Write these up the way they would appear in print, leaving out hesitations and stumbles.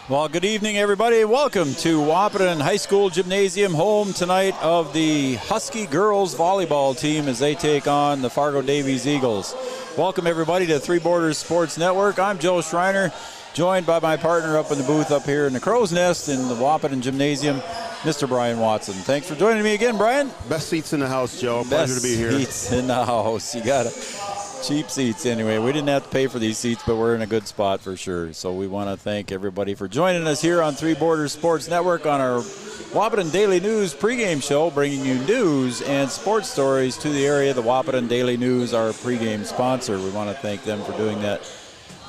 Well, good evening, everybody. Welcome to Wahpeton High School Gymnasium, home tonight of the Husky girls volleyball team as they take on the Fargo Davies Eagles. Welcome, everybody, to Three Borders Sports Network. I'm Joe Schreiner, joined by my partner up in the booth up here in the Crow's Nest in the Wahpeton Gymnasium, Mr. Brian Watson. Thanks for joining me again, Brian. Best seats in the house, Joe. Pleasure to be here. Best seats in the house. You got it. Cheap seats anyway. We didn't have to pay for these seats, but we're in a good spot for sure. So we want to thank everybody for joining us here on Three Borders Sports Network on our Wahpeton Daily News pregame show, bringing you news and sports stories to the area. The Wahpeton Daily News, our pregame sponsor. We want to thank them for doing that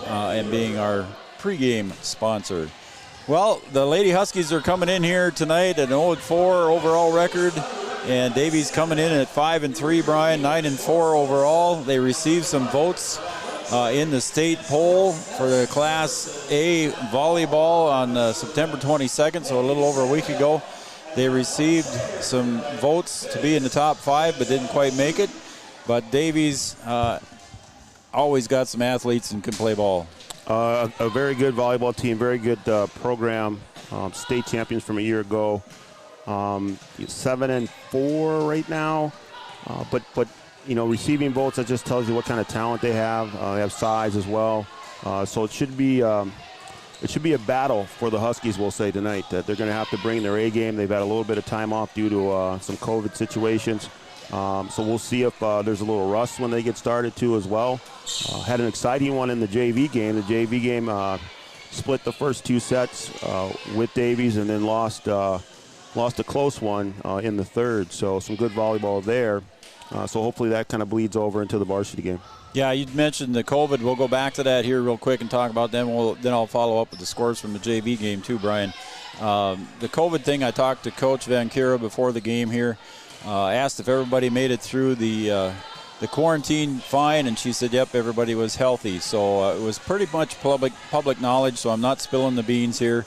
and being our pregame sponsor. Well, the Lady Huskies are coming in here tonight at an 0-4 overall record. And Davies coming in at 5-3, Brian, 9-4 overall. They received some votes in the state poll for the Class A volleyball on September 22nd, so a little over a week ago. They received some votes to be in the top 5, but didn't quite make it. But Davies always got some athletes and can play ball. A very good volleyball team, very good program. State champions from a year ago. 7-4 right now, but you know, receiving votes, that just tells you what kind of talent they have. They have size as well, so it should be a battle for the Huskies. We'll say tonight that they're going to have to bring their A game. They've had a little bit of time off due to some COVID situations, so we'll see if there's a little rust when they get started too as well. Had an exciting one in the JV game. The JV game split the first 2 sets with Davies and then lost a close one in the third, so some good volleyball there. So hopefully that kind of bleeds over into the varsity game. Yeah, you mentioned the COVID. We'll go back to that here real quick and talk about them. Then I'll follow up with the scores from the JV game too, Brian. The COVID thing, I talked to Coach Van Kira before the game here. Asked if everybody made it through the quarantine fine, and she said, yep, everybody was healthy. So it was pretty much public knowledge, so I'm not spilling the beans here.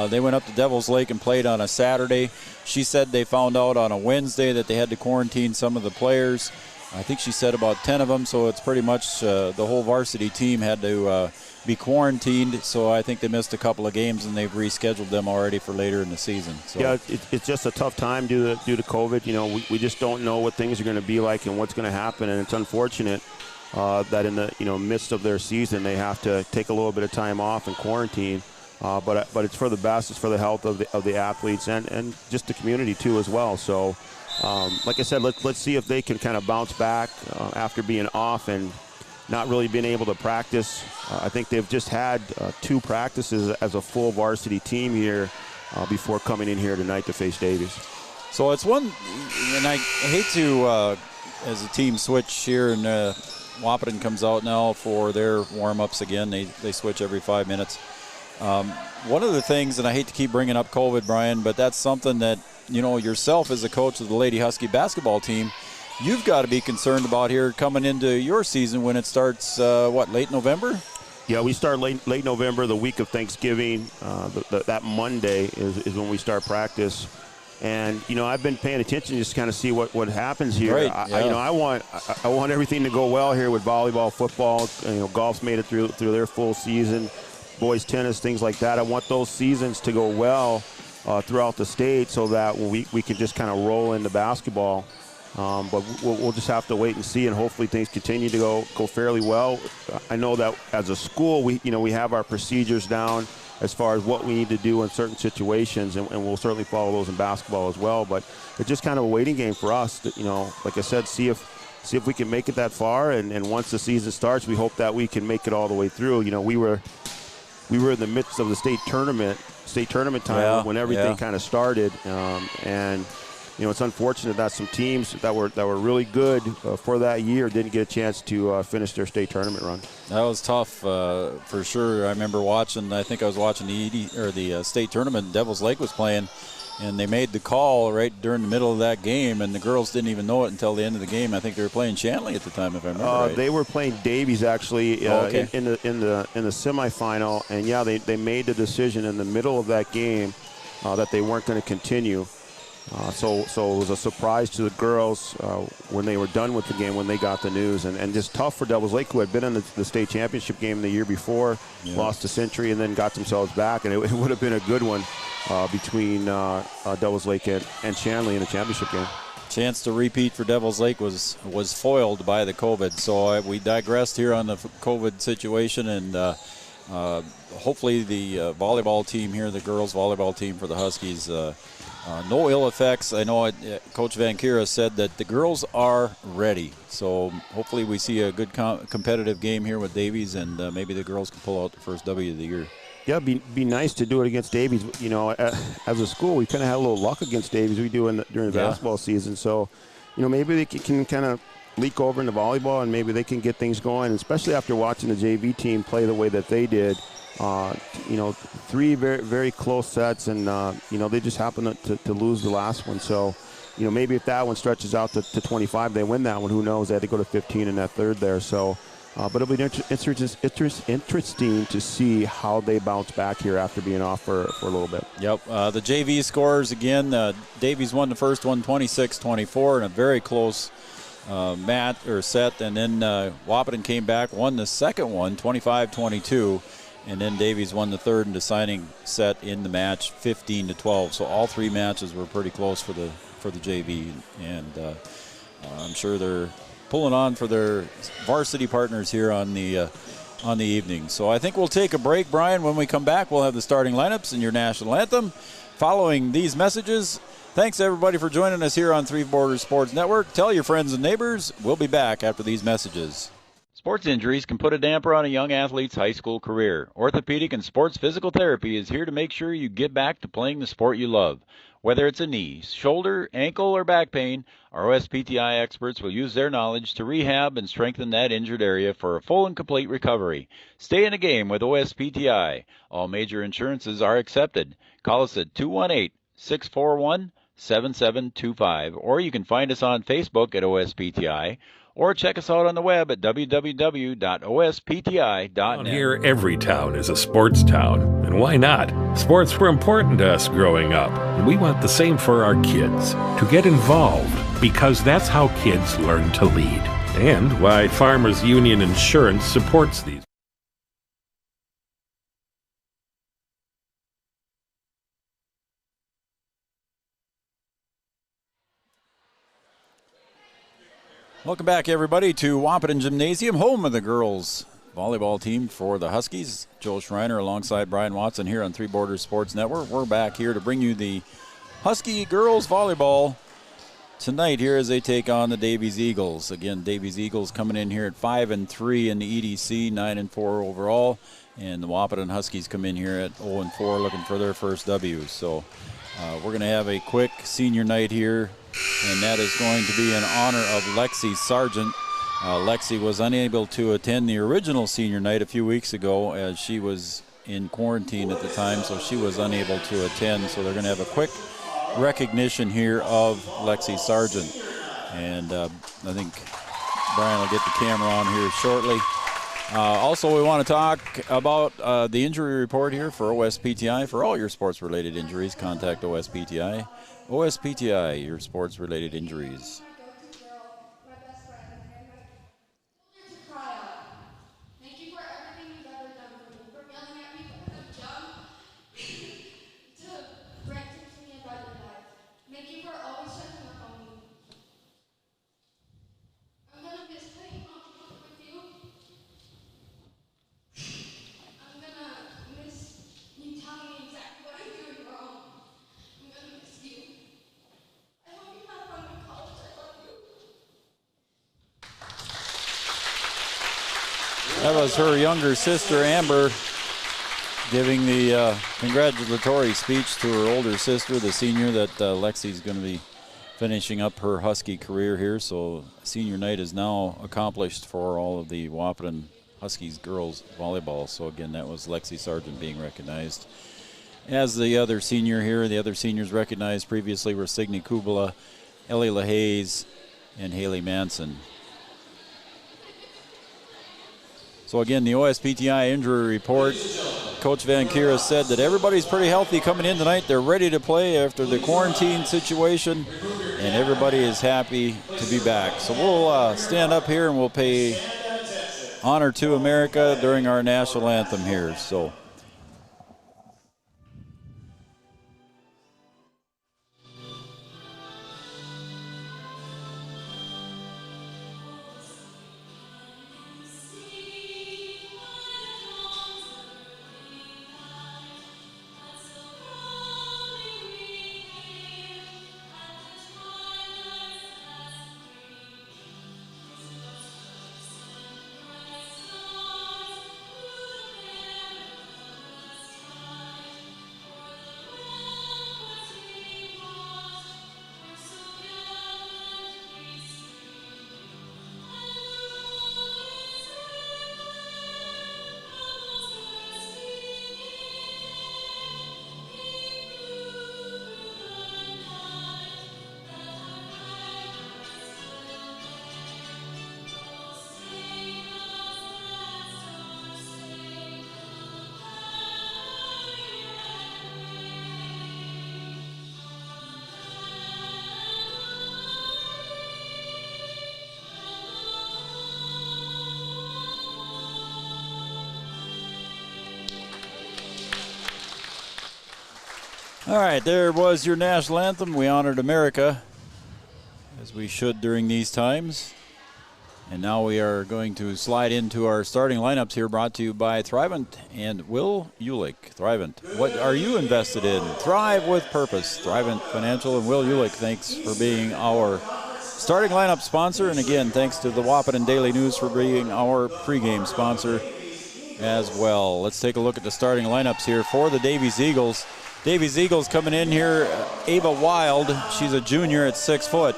They went up to Devil's Lake and played on a Saturday. She said they found out on a Wednesday that they had to quarantine some of the players. I think she said about 10 of them, so it's pretty much the whole varsity team had to be quarantined. So I think they missed a couple of games, and they've rescheduled them already for later in the season. So. Yeah, it's just a tough time due to COVID. You know, we just don't know what things are going to be like and what's going to happen, and it's unfortunate that in the midst of their season they have to take a little bit of time off and quarantine. But it's for the best. It's for the health of the athletes and just the community too as well. So, like I said, let's see if they can kind of bounce back after being off and not really being able to practice. I think they've just had 2 practices as a full varsity team here before coming in here tonight to face Davies. So it's one, and I hate to, as a team switch here, and Wahpeton comes out now for their warm-ups again. They switch every 5 minutes. One of the things, and I hate to keep bringing up COVID, Brian, but that's something that, you know, yourself as a coach of the Lady Husky basketball team, you've got to be concerned about here coming into your season when it starts, late November? Yeah, we start late November, the week of Thanksgiving. That Monday is when we start practice. And, you know, I've been paying attention just to kind of see what happens here. Right, I want everything to go well here with volleyball, football. You know, golf's made it through their full season. Boys tennis, things like that. I want those seasons to go well throughout the state so that we can just kind of roll into basketball. But we'll just have to wait and see, and hopefully things continue to go fairly well. I know that as a school, we have our procedures down as far as what we need to do in certain situations, and we'll certainly follow those in basketball as well. But it's just kind of a waiting game for us to, you know, like I said, see if we can make it that far. And once the season starts, we hope that we can make it all the way through. You know, we were in the midst of the state tournament time when everything kind of started, and you know, it's unfortunate that some teams that were really good for that year didn't get a chance to finish their state tournament run. That was tough for sure. I remember watching. I think I was watching the state tournament. Devil's Lake was playing, and they made the call right during the middle of that game, and the girls didn't even know it until the end of the game. I think they were playing Shanley at the time, if I remember right. They were playing Davies actually in the semifinal, and they made the decision in the middle of that game that they weren't going to continue. So it was a surprise to the girls when they were done with the game, when they got the news. And just tough for Devils Lake, who had been in the state championship game the year before, lost to Century, and then got themselves back. And it would have been a good one between Devils Lake and Shanley in the championship game. Chance to repeat for Devils Lake was foiled by the COVID. So we digressed here on the COVID situation, and hopefully the volleyball team here, the girls volleyball team for the Huskies, no ill effects. I know Coach Van Kira said that the girls are ready. So hopefully we see a good competitive game here with Davies, and maybe the girls can pull out the first W of the year. Yeah, be nice to do it against Davies. You know, as a school, we kind of had a little luck against Davies. We do during the basketball season. So, you know, maybe they can kind of leak over into volleyball, and maybe they can get things going, especially after watching the JV team play the way that they did. You know, 3 very, very close sets, and, you know, they just happened to lose the last one. So, you know, maybe if that one stretches out to 25, they win that one. Who knows? They had to go to 15 in that third there. So, but it'll be interesting to see how they bounce back here after being off for a little bit. Yep. The JV scores again. Davies won the first one 26-24 in a very close set, and then Wahpeton came back, won the second one 25-22. And then Davies won the third and deciding set in the match, 15-12. So all 3 matches were pretty close for the JV, and I'm sure they're pulling on for their varsity partners here on the evening. So I think we'll take a break, Brian. When we come back, we'll have the starting lineups and your national anthem. Following these messages, thanks everybody for joining us here on Three Borders Sports Network. Tell your friends and neighbors. We'll be back after these messages. Sports injuries can put a damper on a young athlete's high school career. Orthopedic and sports physical therapy is here to make sure you get back to playing the sport you love. Whether it's a knee, shoulder, ankle, or back pain, our OSPTI experts will use their knowledge to rehab and strengthen that injured area for a full and complete recovery. Stay in the game with OSPTI. All major insurances are accepted. Call us at 218-641-7725, or you can find us on Facebook at OSPTI, or check us out on the web at www.ospti.net. Here, every town is a sports town, and why not? Sports were important to us growing up, and we want the same for our kids. To get involved, because that's how kids learn to lead, and why Farmers Union Insurance supports these. Welcome back, everybody, to Wahpeton Gymnasium, home of the girls volleyball team for the Huskies. Joe Schreiner alongside Brian Watson here on Three Borders Sports Network. We're back here to bring you the Husky girls volleyball tonight here as they take on the Davies Eagles. Again, Davies Eagles coming in here at 5-3 in the EDC, 9-4 overall, and the Wahpeton Huskies come in here at 0-4 looking for their first W. So we're going to have a quick senior night here, and that is going to be in honor of Lexi Sargent. Lexi was unable to attend the original senior night a few weeks ago as she was in quarantine at the time, so she was unable to attend. So they're going to have a quick recognition here of Lexi Sargent. And I think Brian will get the camera on here shortly. Also, we want to talk about the injury report here for OSPTI. For all your sports-related injuries, contact OSPTI. OSPTI, your sports-related injuries. That was her younger sister, Amber, giving the congratulatory speech to her older sister, the senior, that Lexi's going to be finishing up her Husky career here. So senior night is now accomplished for all of the Wahpeton Huskies girls volleyball. So again, that was Lexi Sargent being recognized as the other senior here. The other seniors recognized previously were Signe Kubala, Ellie LaHaze, and Haley Manson. So again, the OSPTI injury report Coach Van Kira said that everybody's pretty healthy coming in tonight. They're ready to play after the quarantine situation, and everybody is happy to be back. So we'll stand up here and we'll pay honor to America during our national anthem here. So. All right, there was your national anthem. We honored America, as we should during these times. And now we are going to slide into our starting lineups here, brought to you by Thrivent and Will Ulick. Thrivent, what are you invested in? Thrive with purpose. Thrivent Financial and Will Ulick, thanks for being our starting lineup sponsor. And again, thanks to the Wahpeton Daily News for being our pregame sponsor as well. Let's take a look at the starting lineups here for the Davies Eagles. Davies Eagles coming in here, Ava Wild, she's a junior at 6 foot.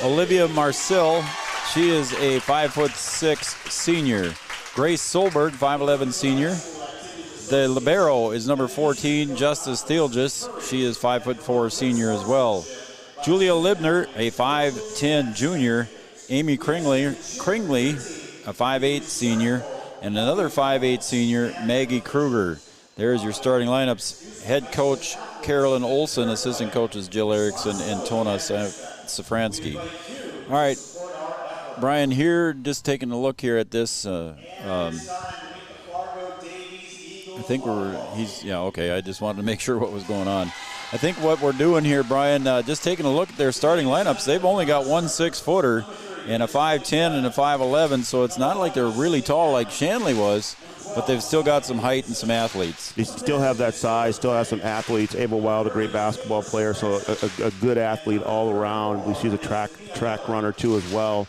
Olivia Marcil, she is a 5'6" senior. Grace Solberg, 5'11" senior. The libero is number 14, Justice Thielgis. She is 5'4" senior as well. Julia Libner, a 5'10" junior. Amy Kringley, a 5'8" senior. And another 5'8" senior, Maggie Kruger. There's your starting lineups. Head coach Carolyn Olson, assistant coaches Jill Erickson and Tona Safransky. All right, Brian, here, just taking a look here at this. I think okay. I just wanted to make sure what was going on. I think what we're doing here, Brian, just taking a look at their starting lineups, they've only got one 6-footer and a 5'10" and a 5'11", so it's not like they're really tall like Shanley was. But they've still got some height and some athletes. They still have that size, still have some athletes. Ava Wild, a great basketball player, so a good athlete all around. She's a track runner, too, as well.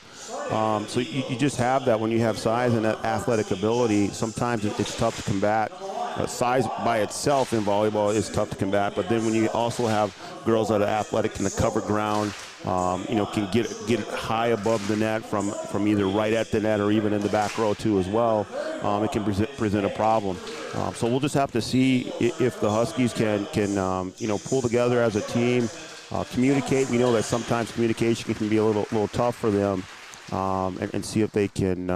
So you just have that when you have size and that athletic ability. Sometimes it's tough to combat. Size by itself in volleyball is tough to combat, but then when you also have girls that are athletic in the covered ground, can get high above the net from either right at the net or even in the back row too as well, it can present a problem. So we'll just have to see if the Huskies can pull together as a team, communicate. We know that sometimes communication can be a little tough for them, and see if they can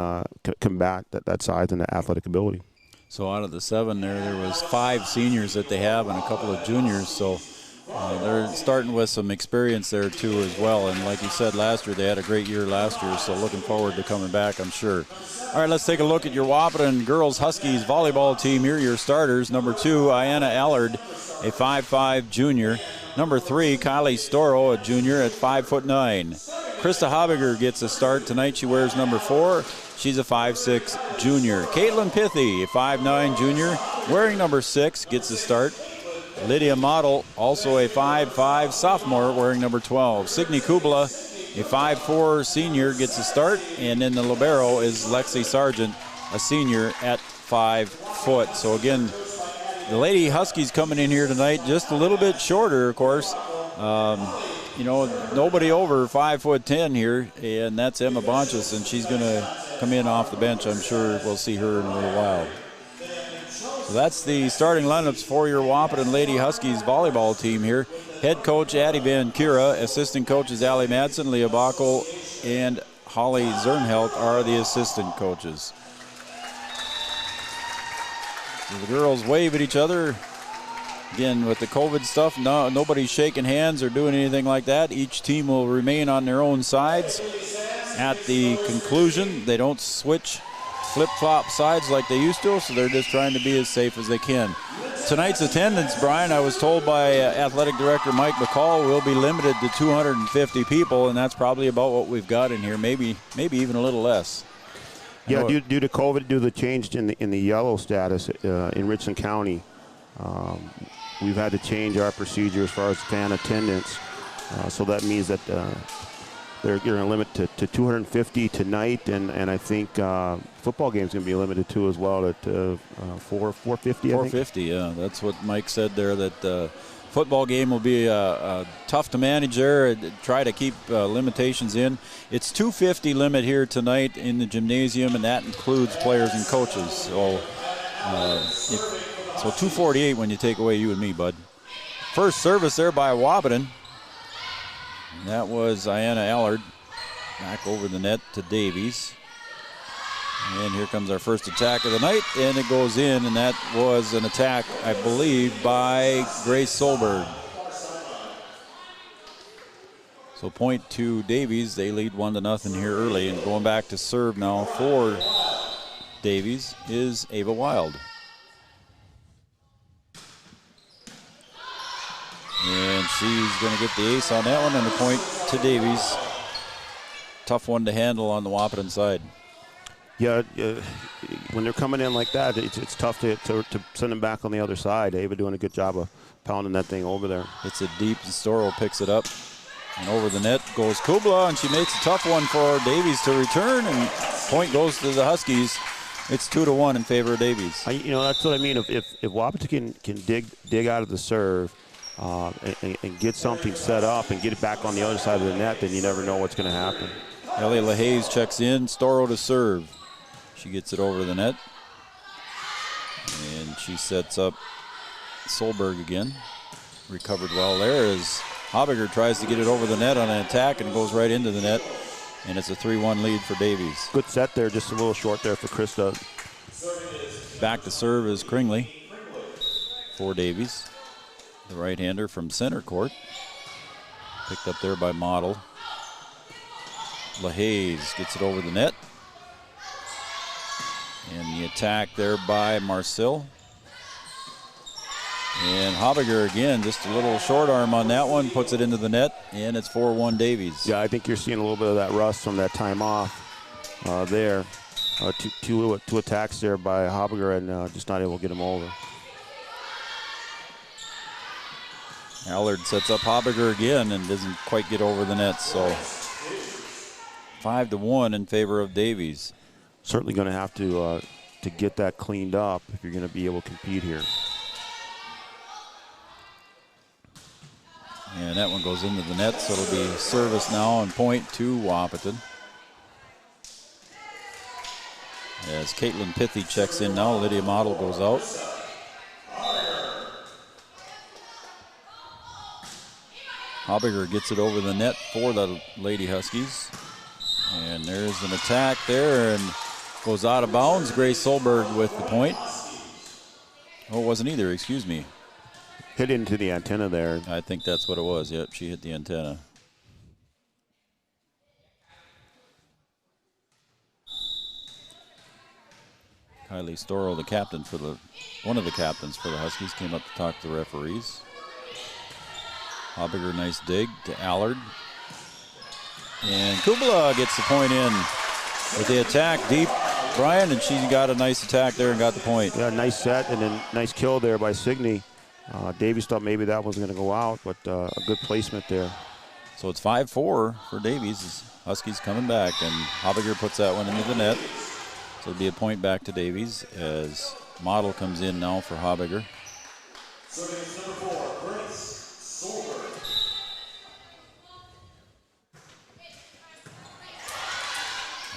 combat that size and that athletic ability. So out of the 7 there was 5 seniors that they have and a couple of juniors. So they're starting with some experience there too as well. And like you said, last year they had a great year last year. So looking forward to coming back, I'm sure. All right, let's take a look at your Wahpeton girls Huskies volleyball team here. Your starters: number 2, Ayanna Allard, a 5'5" junior. Number 3, Kylie Storrow, a junior at 5'9". Krista Habiger gets a start tonight. She wears number 4. She's a 5'6" junior. Caitlin Pithy, a 5'9" junior, wearing number 6, gets a start. Lydia Model, also a 5'5" sophomore, wearing number 12. Signe Kubla, a 5'4" senior, gets a start. And then the libero is Lexi Sargent, a senior at 5 foot. So again, the Lady Huskies coming in here tonight just a little bit shorter, of course. Nobody over 5'10" here, and that's Emma Bonchus, and she's going to come in off the bench. I'm sure we'll see her in a little while. So that's the starting lineups for your Wahpeton Lady Huskies volleyball team here. Head coach Addie Van Kira, assistant coaches Allie Madsen, Leah Backel, and Holly Zernhelt are the assistant coaches. So the girls wave at each other. Again, with the COVID stuff, nobody's shaking hands or doing anything like that. Each team will remain on their own sides. At the conclusion, they don't switch flip-flop sides like they used to, so they're just trying to be as safe as they can. Tonight's attendance, Brian, I was told by Athletic Director Mike McCall, will be limited to 250 people, and that's probably about what we've got in here, maybe even a little less. Yeah, due to COVID, due to the change in the yellow status in Richland County, we've had to change our procedure as far as fan attendance. So that means that they're going to limit to 250 tonight, and I think football game's going to be limited to as well at 450. 450, yeah. That's what Mike said there. That football game will be tough to manage there. Try to keep limitations in. It's 250 limit here tonight in the gymnasium, and that includes players and coaches. So, so 248 when you take away you and me, bud. First service there by Wahpeton. That was Ayanna Allard. Back over the net to Davies. And here comes our first attack of the night, and it goes in, and that was an attack, I believe, by Grace Solberg. So point to Davies. They lead 1-0 here early, and going back to serve now for Davies is Ava Wild. And she's going to get the ace on that one, and the point to Davies. Tough one to handle on the Wahpeton side. Yeah, when they're coming in like that, it's tough to send them back on the other side. Ava doing a good job of pounding that thing over there. It's a deep, and Storrow picks it up. And over the net goes Kubla, and she makes a tough one for Davies to return, and point goes to the Huskies. It's 2-1 in favor of Davies. That's what I mean. If Wahpeton can dig out of the serve and get something set up and get it back on the other side of the net, then you never know what's going to happen. Ellie LaHaze checks in, Storrow to serve. She gets it over the net. And she sets up Solberg again. Recovered well there as Habiger tries to get it over the net on an attack and goes right into the net. And it's a 3-1 lead for Davies. Good set there, just a little short there for Krista. Back to serve is Kringley for Davies. The right-hander from center court. Picked up there by Model. LaHaze gets it over the net. And the attack there by Marcel. And Habiger again, just a little short arm on that one, puts it into the net, and it's 4-1 Davies. Yeah, I think you're seeing a little bit of that rust from that time off there. Two attacks there by Habiger, and just not able to get him over. Allard sets up Habiger again and doesn't quite get over the net, so 5-1 in favor of Davies. Certainly going to have to get that cleaned up if you're going to be able to compete here. And that one goes into the net, so it'll be service now and point to Wahpeton. As Caitlin Pithy checks in now, Lydia Model goes out. Habiger gets it over the net for the Lady Huskies. And there's an attack there and goes out of bounds. Grace Solberg with the point. Oh, it wasn't either, excuse me. Hit into the antenna there. I think that's what it was. Yep, she hit the antenna. Kylie Storrow, the captain for one of the captains for the Huskies, came up to talk to the referees. Habiger, nice dig to Allard. And Kubla gets the point in with the attack deep, Brian, and she got a nice attack there and got the point. Yeah, nice set and then nice kill there by Signe. Davies thought maybe that was going to go out, but a good placement there. So it's 5-4 for Davies. Huskies coming back, and Habiger puts that one into the net. So it'll be a point back to Davies as Model comes in now for Habiger.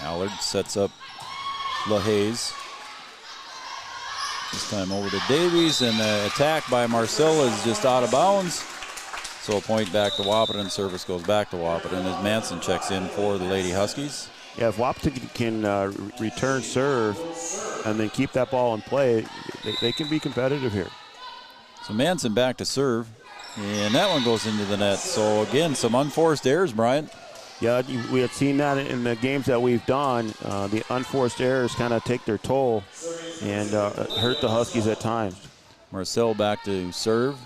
Allard sets up LaHaze. This time over to Davies, and the attack by Marcel is just out of bounds. So a point back to Wahpeton. Service goes back to Wahpeton as Manson checks in for the Lady Huskies. Yeah, if Wahpeton can return serve and then keep that ball in play, they can be competitive here. So Manson back to serve, and that one goes into the net. So again, some unforced errors, Brian. Yeah, we had seen that in the games that we've done. The unforced errors kind of take their toll and hurt the Huskies at times. Marcel back to serve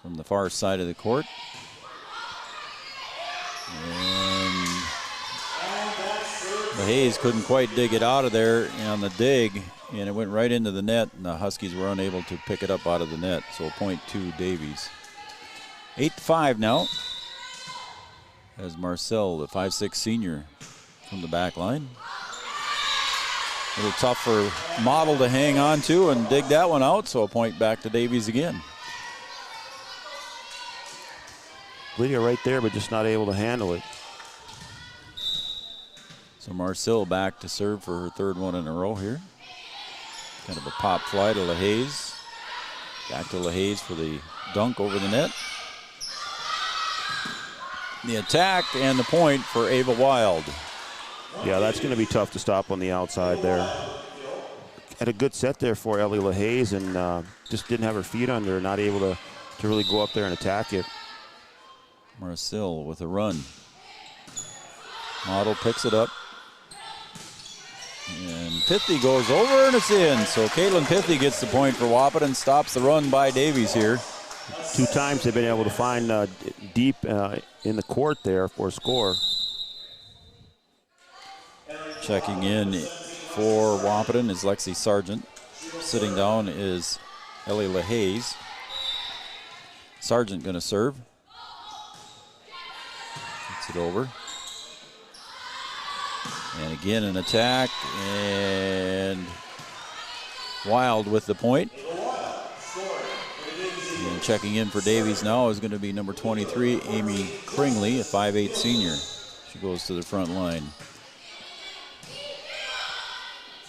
from the far side of the court. And the Hayes couldn't quite dig it out of there on the dig, and it went right into the net, and the Huskies were unable to pick it up out of the net. So point to Davies. 8-5 now. As Marcel, the 5'6" senior, from the back line. A little tough for Model to hang on to and dig that one out, so a point back to Davies again. Lydia right there, but just not able to handle it. So Marcel back to serve for her third one in a row here. Kind of a pop fly to LaHaze. Back to LaHaze for the dunk over the net. The attack and the point for Ava Wild. Yeah, that's going to be tough to stop on the outside there. Had a good set there for Ellie LaHaze and just didn't have her feet under her, not able to really go up there and attack it. Marcel with a run. Model picks it up. And Pithy goes over and it's in. So Caitlin Pithy gets the point for Wahpeton, stops the run by Davies here. 2 times they've been able to find deep in the court there for a score. Checking in for Wahpeton is Lexi Sargent. Sitting down is Ellie LaHaze. Sargent going to serve. Gets it over. And again an attack, and Wild with the point. And checking in for Davies now is going to be number 23, Amy Kringley, a 5'8" senior. She goes to the front line.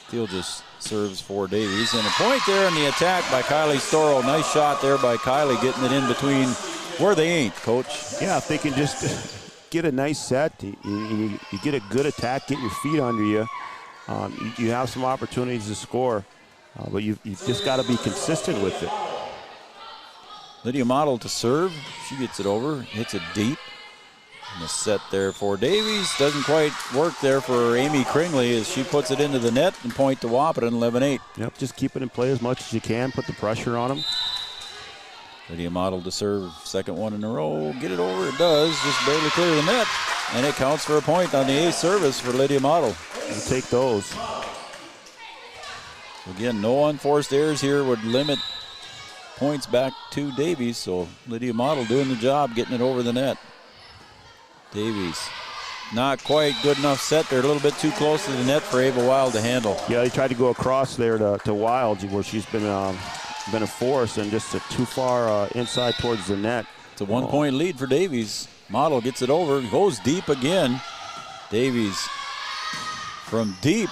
Thiel just serves for Davies, and a point there in the attack by Kylie Storrow. Nice shot there by Kylie, getting it in between where they ain't, Coach. Yeah, if they can just get a nice set, you get a good attack, get your feet under you, you have some opportunities to score, but you've just got to be consistent with it. Lydia Model to serve. She gets it over, hits it deep. And the set there for Davies. Doesn't quite work there for Amy Kringley as she puts it into the net and point to Wahpeton, 11-8. Yep, just keep it in play as much as you can, put the pressure on them. Lydia Model to serve, second one in a row. Get it over, it does, just barely clear the net. And it counts for a point on the ace service for Lydia Model. We'll take those. Again, no unforced errors here would limit points back to Davies, so Lydia Model doing the job, getting it over the net. Davies, not quite good enough set there, a little bit too close to the net for Ava Wild to handle. Yeah, he tried to go across there to Wild, where she's been a force, and just too far inside towards the net. It's a 1-point lead for Davies. Model gets it over, goes deep again. Davies from deep.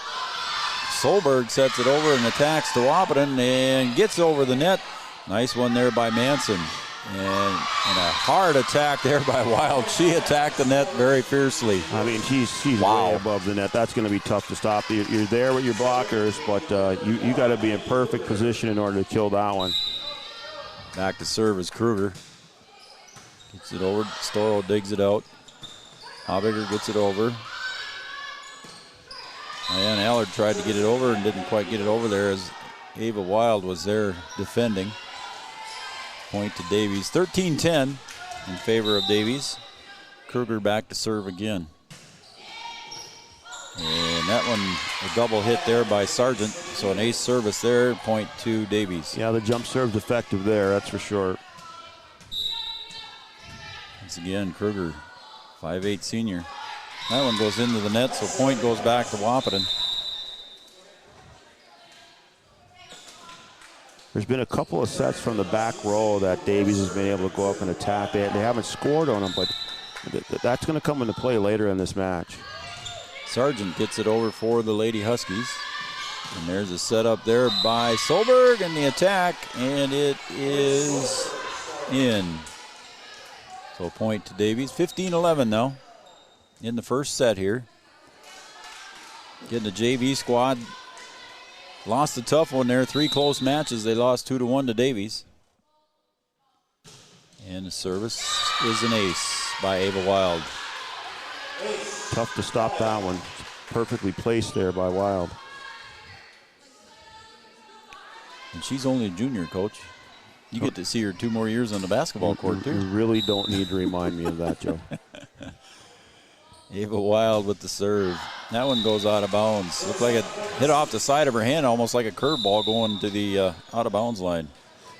Solberg sets it over and attacks to Wahpeton and gets over the net. Nice one there by Manson. And a hard attack there by Wild. She attacked the net very fiercely. I mean, she's way above the net. That's going to be tough to stop. You're there with your blockers, but you got to be in perfect position in order to kill that one. Back to serve is Kruger. Gets it over. Storrow digs it out. Habiger gets it over. Diane Allard tried to get it over and didn't quite get it over there as Ava Wild was there defending. Point to Davies. 13-10 in favor of Davies. Kruger back to serve again. And that one, a double hit there by Sargent. So an ace service there, point to Davies. Yeah, the jump serve's effective there, that's for sure. Once again, Kruger, 5'8" senior. That one goes into the net, so point goes back to Wahpeton. There's been a couple of sets from the back row that Davies has been able to go up and attack. They haven't scored on them, but that's going to come into play later in this match. Sargent gets it over for the Lady Huskies. And there's a setup there by Solberg and the attack, and it is in. So a point to Davies. 15-11 now in the first set here. Getting the JV squad lost a tough one there. 3 close matches. They lost 2-1 to Davies. And the service is an ace by Ava Wild. Tough to stop that one. Perfectly placed there by Wild. And she's only a junior, Coach. You get to see her 2 more years on the basketball court, too. You really don't need to remind me of that, Joe. Ava Wild with the serve. That one goes out of bounds. Looked like it hit off the side of her hand, almost like a curveball going to the out of bounds line.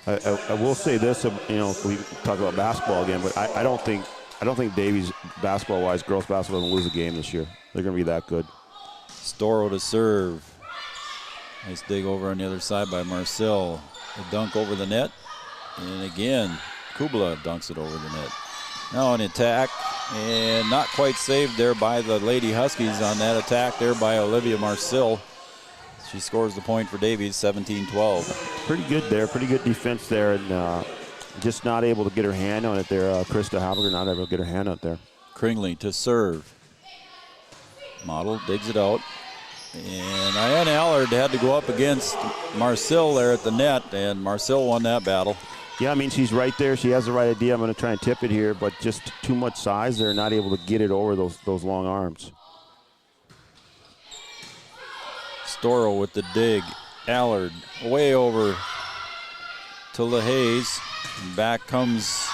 I will say this, we talk about basketball again, but I don't think Davies, basketball-wise, girls basketball, will lose a game this year. They're going to be that good. Storrow to serve. Nice dig over on the other side by Marcel. A dunk over the net. And again, Kubla dunks it over the net. Now an attack, and not quite saved there by the Lady Huskies on that attack there by Olivia Marcel. She scores the point for Davies, 17-12. Pretty good there, pretty good defense there, and just not able to get her hand on it there. Krista Haberger not able to get her hand out there. Kringley to serve. Model digs it out. And Diane Allard had to go up against Marcel there at the net, and Marcel won that battle. Yeah, I mean, she's right there. She has the right idea. I'm going to try and tip it here, but just too much size there, not able to get it over those long arms. Storrow with the dig. Allard way over to LaHaze. Back comes,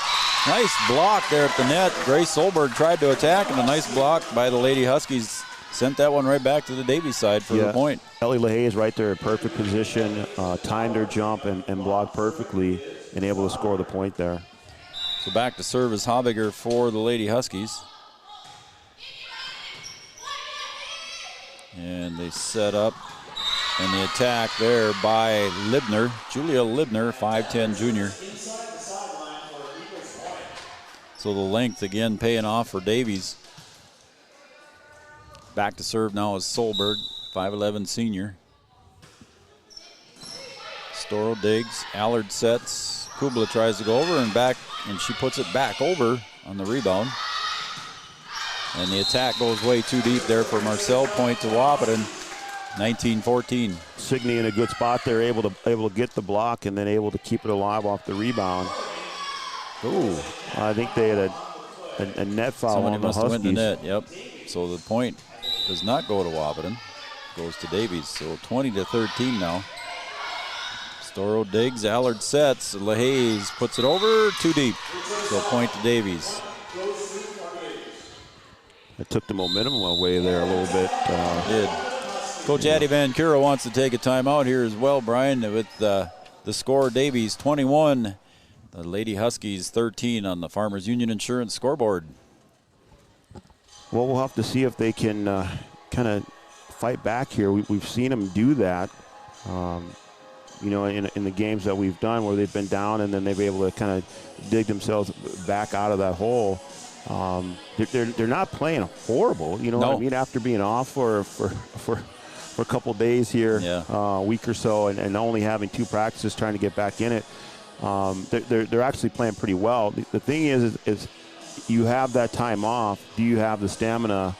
nice block there at the net. Grace Solberg tried to attack, and a nice block by the Lady Huskies sent that one right back to the Davies side for the point. Ellie LaHaze right there in perfect position, timed her jump and blocked perfectly, and able to score the point there. So back to serve is Habiger for the Lady Huskies. And they set up, and the attack there by Libner, Julia Libner, 5'10 junior. So the length again paying off for Davies. Back to serve now is Solberg, 5'11 senior. Storrow digs, Allard sets, Kubla tries to go over and back, and she puts it back over on the rebound. And the attack goes way too deep there for Marcel. Point to Wahpeton, 19-14. Signey in a good spot there, able to get the block and then able to keep it alive off the rebound. Ooh, I think they had a net foul somebody on the must have Huskies. went the net. Yep. So the point does not go to Wahpeton, goes to Davies. So 20-13 now. Storrow digs, Allard sets, LaHaze puts it over, too deep. So point to Davies. It took the momentum away there a little bit. Did. Coach Addie Van Cura wants to take a timeout here as well, Brian, with the score. Davies 21, the Lady Huskies 13 on the Farmers Union Insurance scoreboard. Well, we'll have to see if they can kind of fight back here. We've seen them do that, in the games that we've done where they've been down and then they've been able to kind of dig themselves back out of that hole. They're not playing horrible, you know what I mean? After being off for a couple days here, a week or so, and only having 2 practices trying to get back in it, they're actually playing pretty well. The thing is you have that time off. Do you have the stamina,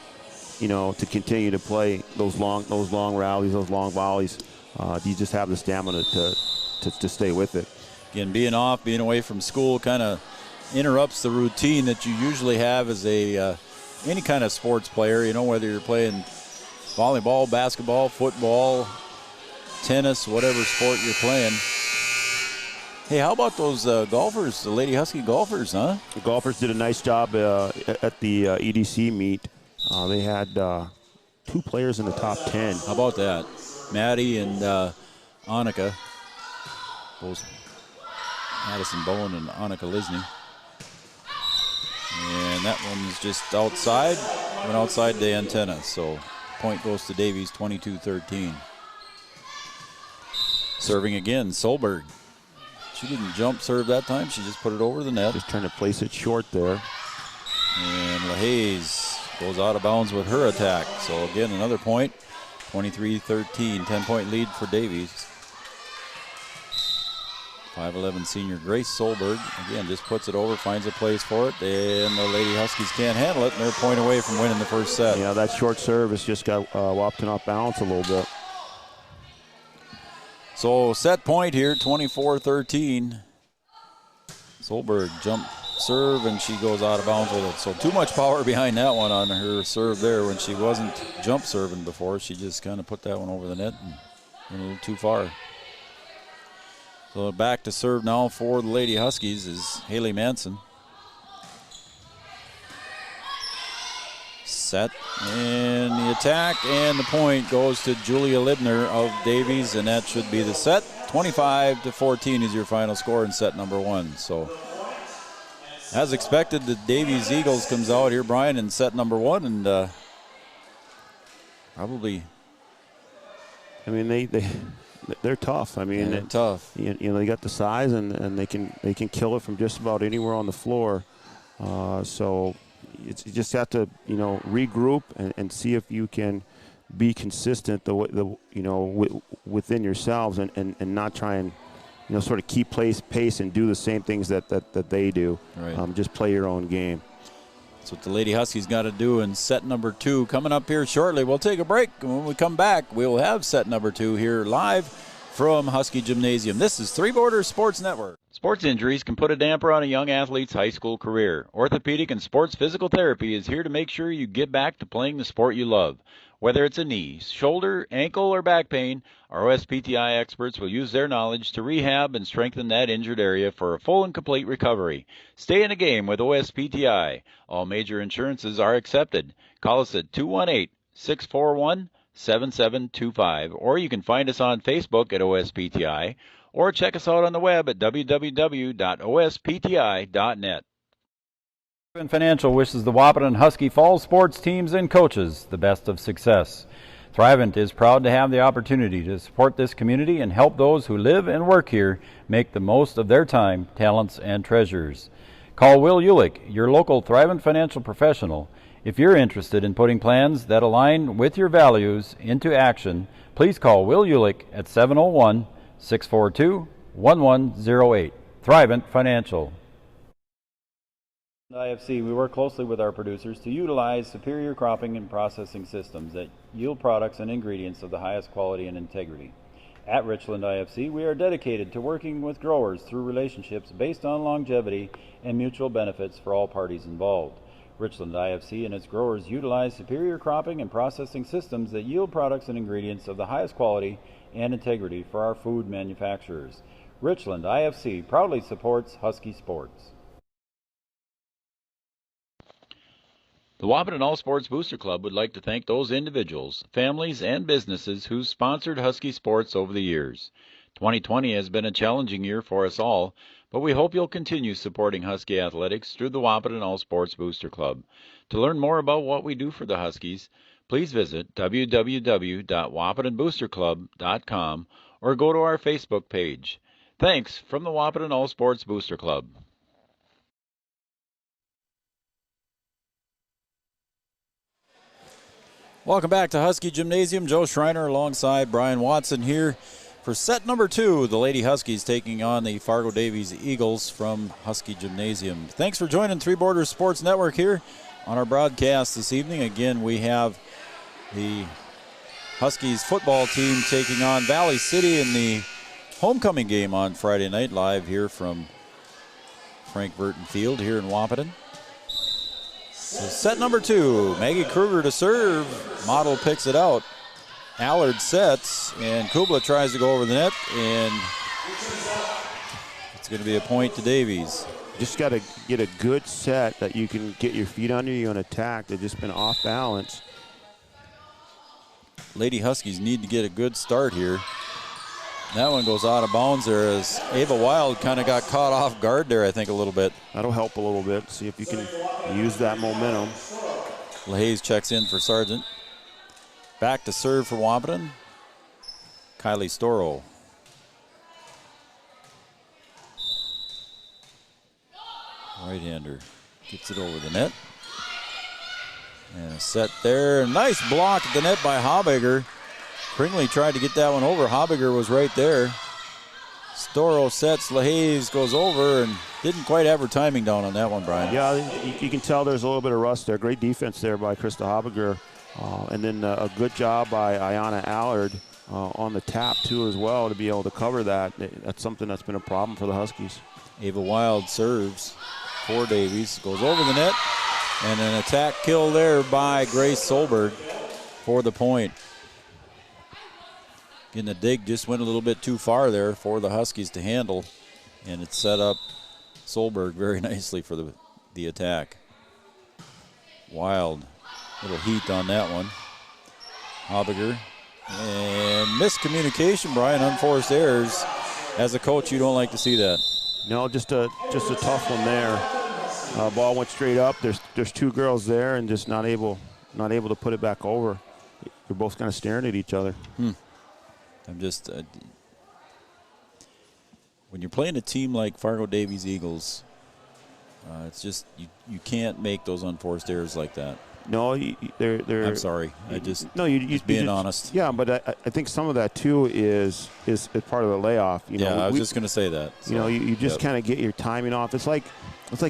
to continue to play those long rallies, those long volleys? Do you just have the stamina to stay with it? Again, being off, being away from school kind of interrupts the routine that you usually have as any kind of sports player, whether you're playing volleyball, basketball, football, tennis, whatever sport you're playing. Hey, how about those golfers, the Lady Husky golfers, huh? The golfers did a nice job at the EDC meet. They had 2 players in the top 10. How about that? Maddie and Annika, both Madison Bowen and Annika Lisney. And that one's just outside, went outside the antenna. So point goes to Davies, 22-13. Serving again, Solberg. She didn't jump serve that time. She just put it over the net. Just trying to place it short there. And LaHaze goes out of bounds with her attack. So again, another point. 23-13, 10-point lead for Davies. 5'11 senior Grace Solberg, again, just puts it over, finds a place for it, and the Lady Huskies can't handle it, and they're a point away from winning the first set. Yeah, that short serve has just got Wahpeton off balance a little bit. So set point here, 24-13. Solberg jump serve, and she goes out of bounds with it. So too much power behind that one on her serve there. When she wasn't jump serving before, she just kind of put that one over the net and went a little too far. So back to serve now for the Lady Huskies is Haley Manson. Set, and the attack, and the point goes to Julia Libner of Davies, and that should be the set. 25-14 is your final score in set number 1. So, as expected, the Davies Eagles comes out here, Brian, in set number 1, and probably. I mean, they're tough. I mean, they're tough. You know, they got the size, and they can kill it from just about anywhere on the floor. So. You just have to, you know, regroup and see if you can be consistent within yourselves and not try and, you know, sort of keep pace and do the same things that they do. Right. Just play your own game. That's what the Lady Huskies got to do in set number 2. Coming up here shortly, we'll take a break. And when we come back, we'll have set number 2 here live from Husky Gymnasium. This is Three Borders Sports Network. Sports injuries can put a damper on a young athlete's high school career. Orthopedic and sports physical therapy is here to make sure you get back to playing the sport you love. Whether it's a knee, shoulder, ankle, or back pain, our OSPTI experts will use their knowledge to rehab and strengthen that injured area for a full and complete recovery. Stay in the game with OSPTI. All major insurances are accepted. Call us at 218-641-7725, or you can find us on Facebook at OSPTI, or check us out on the web at www.ospti.net. Thrivent Financial wishes the Wahpeton Husky Fall sports teams and coaches the best of success. Thrivent is proud to have the opportunity to support this community and help those who live and work here make the most of their time, talents, and treasures. Call Will Ulick, your local Thrivent Financial professional. If you're interested in putting plans that align with your values into action, please call Will Ulick at 701-642-1108. Thrivent Financial. IFC, we work closely with our producers to utilize superior cropping and processing systems that yield products and ingredients of the highest quality and integrity. At Richland IFC, we are dedicated to working with growers through relationships based on longevity and mutual benefits for all parties involved. Richland IFC and its growers utilize superior cropping and processing systems that yield products and ingredients of the highest quality and integrity for our food manufacturers. Richland IFC proudly supports Husky sports. The Wahpeton All Sports Booster Club would like to thank those individuals, families, and businesses who sponsored Husky sports over the years. 2020 has been a challenging year for us all, but we hope you'll continue supporting Husky athletics through the Wahpeton All Sports Booster Club. To learn more about what we do for the Huskies, please visit www.wahpetonboosterclub.com or go to our Facebook page. Thanks from the Wahpeton All Sports Booster Club. Welcome back to Husky Gymnasium. Joe Schreiner alongside Brian Watson here for set number 2. The Lady Huskies taking on the Fargo Davies Eagles from Husky Gymnasium. Thanks for joining Three Borders Sports Network here on our broadcast this evening. Again, we have the Huskies football team taking on Valley City in the homecoming game on Friday night, live here from Frank Burton Field here in Wahpeton. So set number 2, Maggie Kruger to serve. Model picks it out. Allard sets, and Kubla tries to go over the net, and it's going to be a point to Davies. Just got to get a good set that you can get your feet under you and attack. They've just been off balance. Lady Huskies need to get a good start here. That one goes out of bounds there as Ava Wild kind of got caught off guard there, I think, a little bit. That'll help a little bit. See if you can use that momentum. LaHaye checks in for Sargent. Back to serve for Wahpeton. Kylie Storrow. Right-hander gets it over the net. And a set there. Nice block at the net by Habiger. Kringley tried to get that one over. Habiger was right there. Storrow sets, LaHaye goes over and didn't quite have her timing down on that one, Brian. Yeah, you can tell there's a little bit of rust there. Great defense there by Krista Habiger. And then a good job by Ayanna Allard on the tap too as well to be able to cover that. That's something that's been a problem for the Huskies. Ava Wild serves for Davies, goes over the net, and an attack kill there by Grace Solberg for the point. Again, the dig just went a little bit too far there for the Huskies to handle, and it set up Solberg very nicely for the attack. Wild, little heat on that one. Habiger, and miscommunication, Brian, unforced errors. As a coach, you don't like to see that. No, just a tough one there. Ball went straight up. There's two girls there, and just not able to put it back over. They're both kind of staring at each other. I'm just when you're playing a team like Fargo Davies Eagles, it's just you can't make those unforced errors like that. No, they're. I'm sorry. You being honest. Yeah, but I think some of that too is part of the layoff. I was just going to say that. So, you just kind of get your timing off. It's like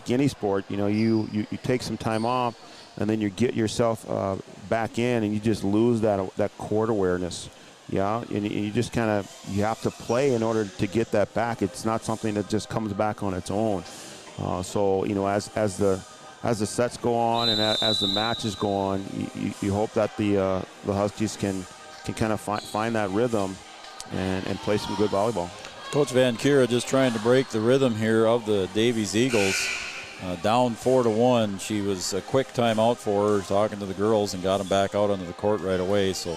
any sport. You take some time off, and then you get yourself back in, and you just lose that court awareness. Yeah, and you just kind of you have to play in order to get that back. It's not something that just comes back on its own. So as the sets go on and as the matches go on, you hope that the Huskies can kind of find that rhythm and play some good volleyball. Coach Van Kira just trying to break the rhythm here of the Davies Eagles. Down 4-1. She was a quick timeout for her, talking to the girls, and got them back out onto the court right away. So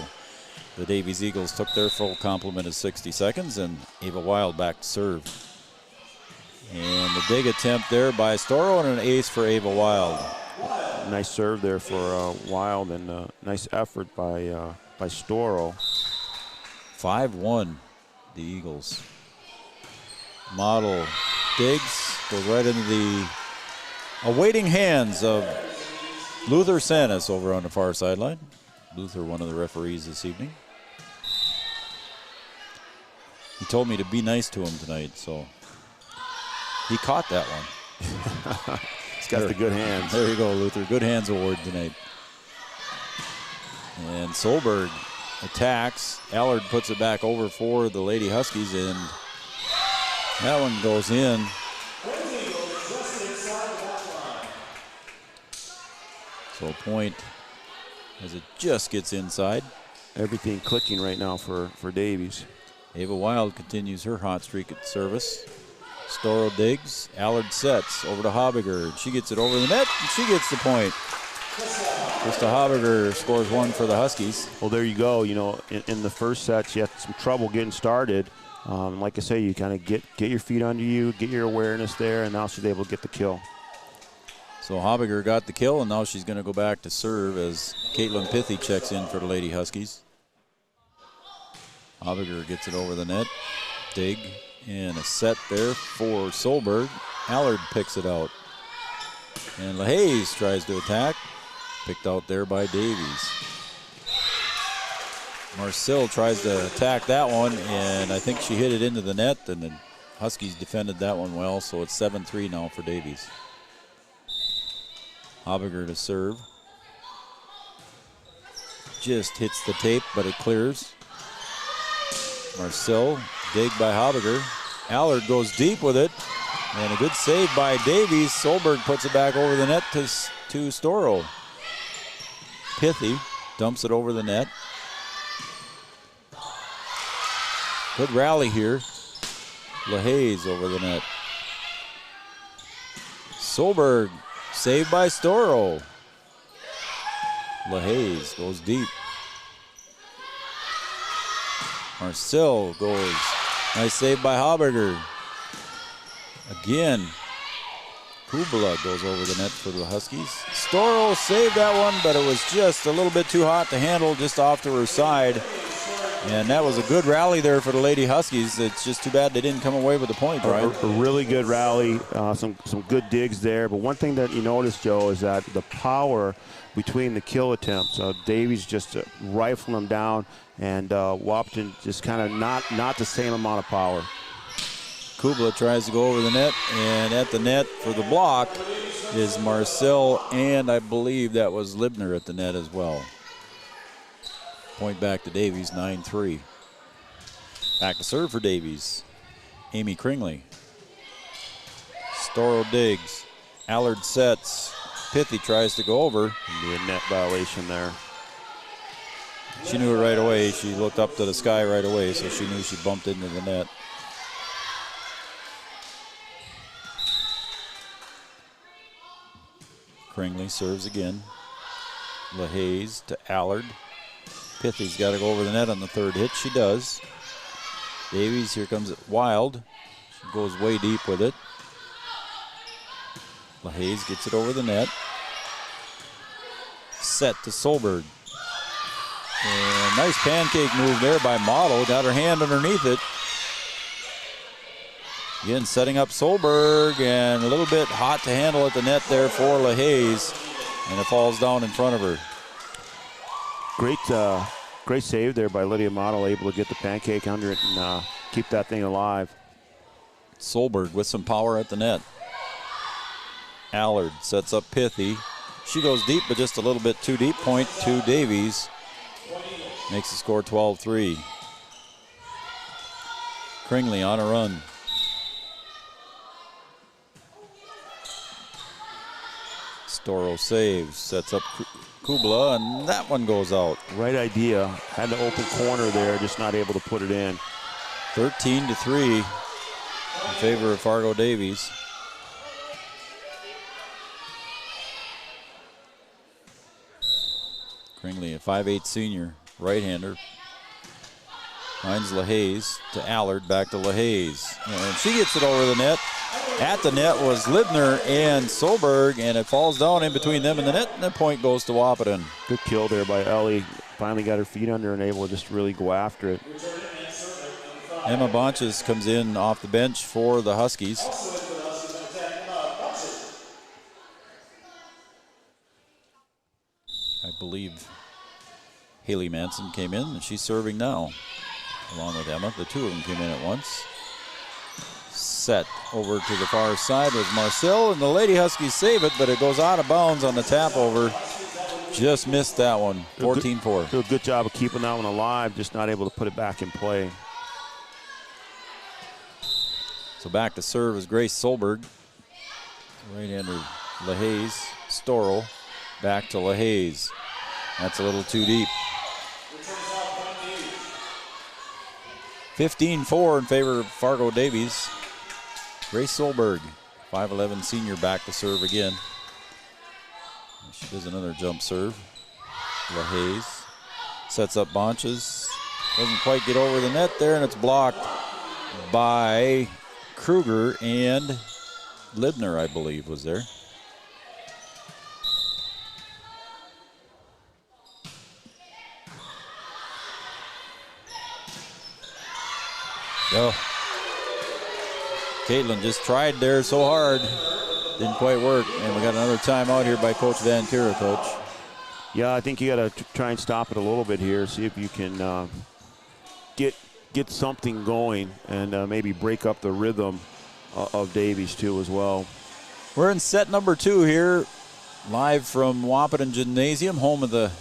the Davies Eagles took their full complement of 60 seconds, and Ava Wild back to serve. And the dig attempt there by Storrow, and an ace for Ava Wild. Nice serve there for Wild, and nice effort by Storrow. 5-1, the Eagles. Model digs, goes right into the awaiting hands of Luther Sanis over on the far sideline. Luther, one of the referees this evening. He told me to be nice to him tonight, so he caught that one. He's got the good hands. There you go, Luther. Good hands award tonight. And Solberg attacks. Allard puts it back over for the Lady Huskies, and that one goes in. So a point as it just gets inside. Everything clicking right now for Davies. Ava Wild continues her hot streak at service. Storrow digs. Allard sets over to Habiger. She gets it over the net, and she gets the point. Krista Habiger scores one for the Huskies. Well, there you go. In the first set, she had some trouble getting started. Like I say, you kind of get your feet under you, get your awareness there, and now she's able to get the kill. So Habiger got the kill, and now she's going to go back to serve as Caitlin Pithy checks in for the Lady Huskies. Habiger gets it over the net. Dig, and a set there for Solberg. Allard picks it out. And LaHaye tries to attack. Picked out there by Davies. Marcel tries to attack that one, and I think she hit it into the net, and the Huskies defended that one well, so it's 7-3 now for Davies. Habiger to serve. Just hits the tape, but it clears. Marcel, dig by Habiger. Allard goes deep with it, and a good save by Davies. Solberg puts it back over the net to Storrow. Pithy dumps it over the net. Good rally here. LaHaye over the net. Solberg, saved by Storrow. LaHaye goes deep. Marcel goes. Nice save by Habiger. Again, Kubala goes over the net for the Huskies. Storrow saved that one, but it was just a little bit too hot to handle, just off to her side. And that was a good rally there for the Lady Huskies. It's just too bad they didn't come away with the point, right? A really good rally, some good digs there. But one thing that you notice, Joe, is that the power between the kill attempts. Davies just rifling them down, and Wahpeton just kind of not the same amount of power. Kubala tries to go over the net, and at the net for the block is Marcel, and I believe that was Libner at the net as well. Point back to Davies, 9-3. Back to serve for Davies. Amy Kringley. Storrow digs. Allard sets. Pithy tries to go over. Be a net violation there. She knew it right away. She looked up to the sky right away, so she knew she bumped into the net. Kringley serves again. LaHaze to Allard. Pithy's got to go over the net on the third hit. She does. Davies, here comes it wild. She goes way deep with it. LaHaze gets it over the net. Set to Solberg. And nice pancake move there by Model. Got her hand underneath it. Again, setting up Solberg, and a little bit hot to handle at the net there for LaHaze. And it falls down in front of her. Great save there by Lydia Model, able to get the pancake under it and keep that thing alive. Solberg with some power at the net. Allard sets up Pithy. She goes deep, but just a little bit too deep. Point to Davies. Makes the score 12-3. Kringley on a run. Storrow saves, sets up Kubla, and that one goes out. Right idea. Had the open corner there, just not able to put it in. 13-3 in favor of Fargo Davies. Kringley, a 5'8" senior, right-hander. Finds LaHaze to Allard, back to LaHaze. And she gets it over the net. At the net was Libner and Solberg, and it falls down in between them and the net, and the point goes to Wahpeton. Good kill there by Ellie. Finally got her feet under and able to just really go after it. Emma Bonches comes in off the bench for the Huskies. I believe Haley Manson came in, and she's serving now, along with Emma. The two of them came in at once. Set over to the far side was Marcel, and the Lady Huskies save it, but it goes out of bounds on the tap over. Just missed that one. 14-4. Do a good job of keeping that one alive, just not able to put it back in play. So back to serve is Grace Solberg. Right-hander LaHaze. Storrow. Back to LaHaze. That's a little too deep. 15-4 in favor of Fargo Davies. Grace Solberg, 5'11" senior, back to serve again. She does another jump serve. LaHaze sets up Bonches. Doesn't quite get over the net there, and it's blocked by Kruger, and Libner, I believe, was there. Oh. Caitlin just tried there so hard. Didn't quite work. And we got another timeout here by Coach Van Kira, Coach. Yeah, I think you got to try and stop it a little bit here, see if you can get something going and maybe break up the rhythm of Davies too as well. We're in set number 2 here, live from Wahpeton Gymnasium, home of the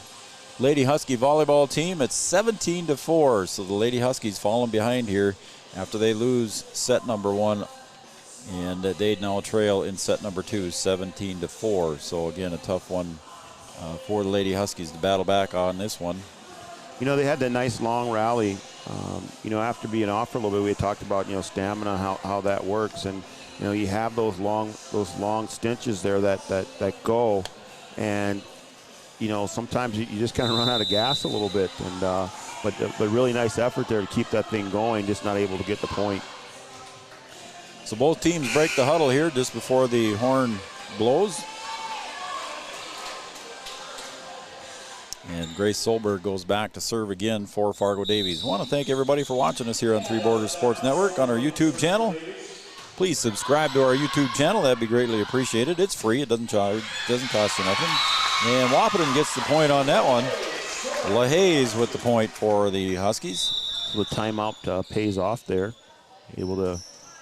Lady Husky volleyball team. It's 17-4, so the Lady Huskies falling behind here after they lose set number 1, and they now trail in set number 2, 17-4. So again, a tough one for the Lady Huskies to battle back on this one. You know, they had that nice long rally. You know, after being off for a little bit, we had talked about, you know, stamina, how that works, and you know, you have those long stinches there that go, and you know, sometimes you just kind of run out of gas a little bit, and but really nice effort there to keep that thing going, just not able to get the point. So both teams break the huddle here just before the horn blows. And Grace Solberg goes back to serve again for Fargo Davies. I want to thank everybody for watching us here on Three Borders Sports Network on our YouTube channel. Please subscribe to our YouTube channel. That'd be greatly appreciated. It's free. It doesn't charge. Doesn't cost you nothing. And Wahpeton gets the point on that one. LaHaze with the point for the Huskies. So the timeout pays off there. Able to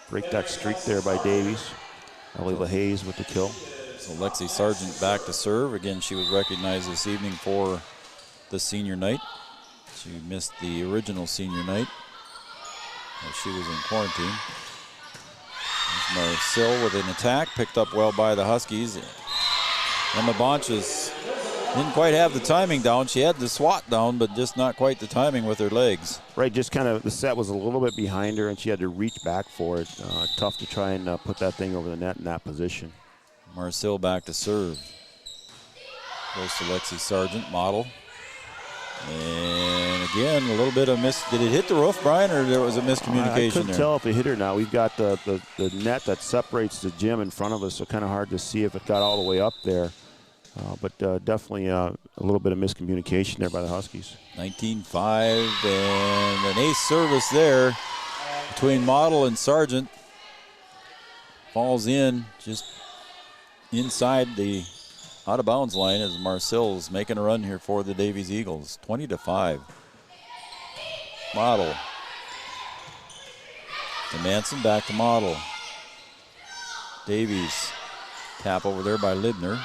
break that streak there by Davies. Ellie LaHaze with the kill. So Lexi Sargent back to serve. Again, she was recognized this evening for the senior night. She missed the original senior night. She was in quarantine. Marcel with an attack, picked up well by the Huskies. Emma Bonches didn't quite have the timing down. She had the swat down, but just not quite the timing with her legs. Right, just kind of the set was a little bit behind her, and she had to reach back for it. Tough to try and put that thing over the net in that position. Marcel back to serve. Goes to Lexi Sargent, model. And again, a little bit of did it hit the roof, Brian, or there was a miscommunication I couldn't there? tell if it hit her now. We've got the net that separates the gym in front of us, so kind of hard to see if it got all the way up there. But definitely a little bit of miscommunication there by the Huskies. 19-5, and an ace service there between Model and Sargent. Falls in just inside the out-of-bounds line as Marcel's making a run here for the Davies Eagles. 20-5. Model. To Manson, back to Model. Davies. Tap over there by Libner.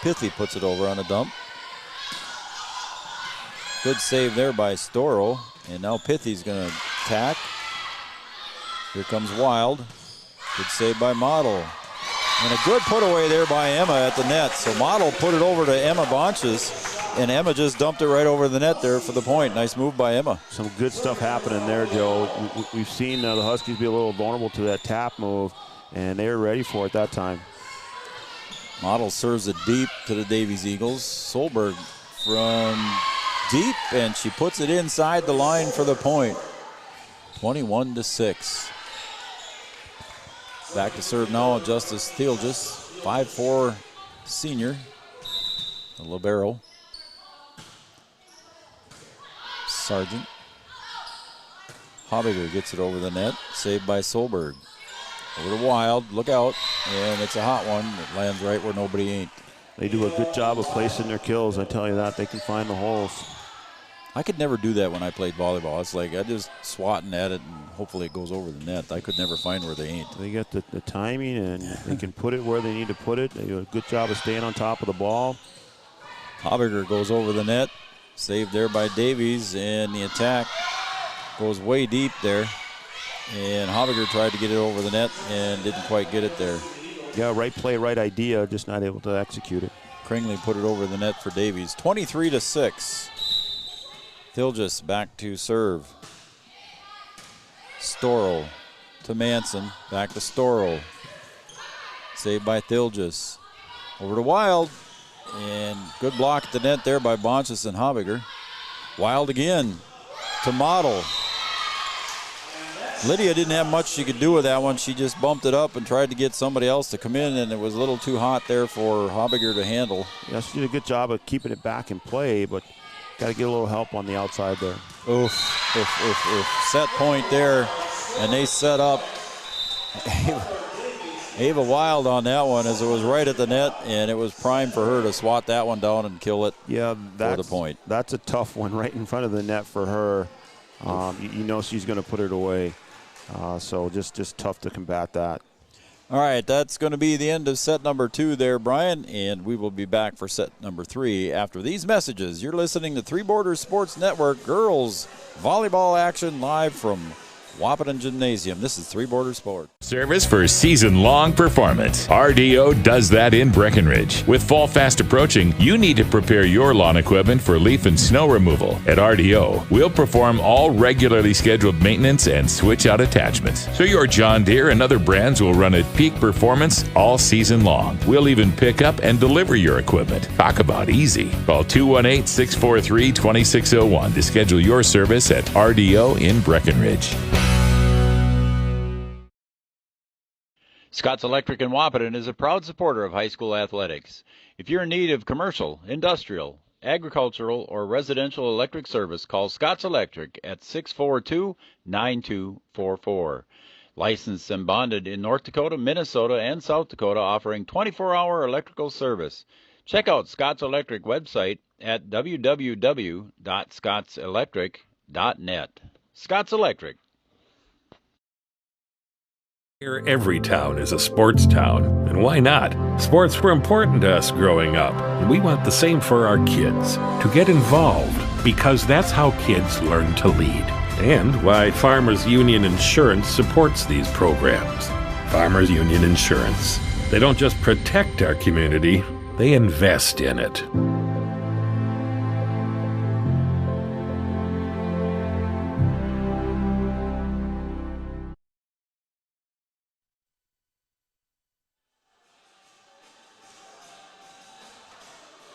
Pithy puts it over on a dump. Good save there by Storrow. And now Pithy's going to attack. Here comes Wild. Good save by Model. And a good put away there by Emma at the net. So Model put it over to Emma Bonches, and Emma just dumped it right over the net there for the point. Nice move by Emma. Some good stuff happening there, Joe. We've seen the Huskies be a little vulnerable to that tap move, and they were ready for it that time. Model serves it deep to the Davies Eagles. Solberg from deep, and she puts it inside the line for the point. 21-6. Back to serve now, Justice Theelgis, 5'4" senior, the libero. Sargent. Hobbiger gets it over the net, saved by Solberg. Over to Wild, look out, and it's a hot one. It lands right where nobody ain't. They do a good job of placing their kills, I tell you that. They can find the holes. I could never do that when I played volleyball. It's like I just swatting at it and hopefully it goes over the net. I could never find where they ain't. They got the timing, and they can put it where they need to put it. They do a good job of staying on top of the ball. Hobbiger goes over the net. Saved there by Davies, and the attack goes way deep there. And Hobbiger tried to get it over the net and didn't quite get it there. Yeah, right play, right idea, just not able to execute it. Kringley put it over the net for Davies. 23-6. Theelgis back to serve. Storrow to Manson. Back to Storrow. Saved by Theelgis. Over to Wild. And good block at the net there by Bonches and Hobbiger. Wild again to Model. Lydia didn't have much she could do with that one. She just bumped it up and tried to get somebody else to come in, and it was a little too hot there for Hobbiger to handle. Yeah, she did a good job of keeping it back in play, but got to get a little help on the outside there. Oof, oof, oof, oof. Set point there, and they set up Ava Wild on that one as it was right at the net, and it was prime for her to swat that one down and kill it for the point. That's a tough one right in front of the net for her. You know she's going to put it away, so just tough to combat that. All right, that's going to be the end of set number 2 there, Brian, and we will be back for set number 3 after these messages. You're listening to Three Borders Sports Network girls volleyball action live from Wahpeton Gymnasium. This is Three Borders Sports. Service for season-long performance. RDO does that in Breckenridge. With fall fast approaching, you need to prepare your lawn equipment for leaf and snow removal. At RDO, we'll perform all regularly scheduled maintenance and switch out attachments. So your John Deere and other brands will run at peak performance all season long. We'll even pick up and deliver your equipment. Talk about easy. Call 218-643-2601 to schedule your service at RDO in Breckenridge. Scott's Electric in Wahpeton is a proud supporter of high school athletics. If you're in need of commercial, industrial, agricultural, or residential electric service, call Scott's Electric at 642-9244. Licensed and bonded in North Dakota, Minnesota, and South Dakota, offering 24-hour electrical service. Check out Scott's Electric website at www.scottselectric.net. Scott's Electric. Here, every town is a sports town, and why not? Sports were important to us growing up, and we want the same for our kids. To get involved, because that's how kids learn to lead. and why Farmers Union Insurance supports these programs. Farmers Union Insurance. They don't just protect our community, they invest in it.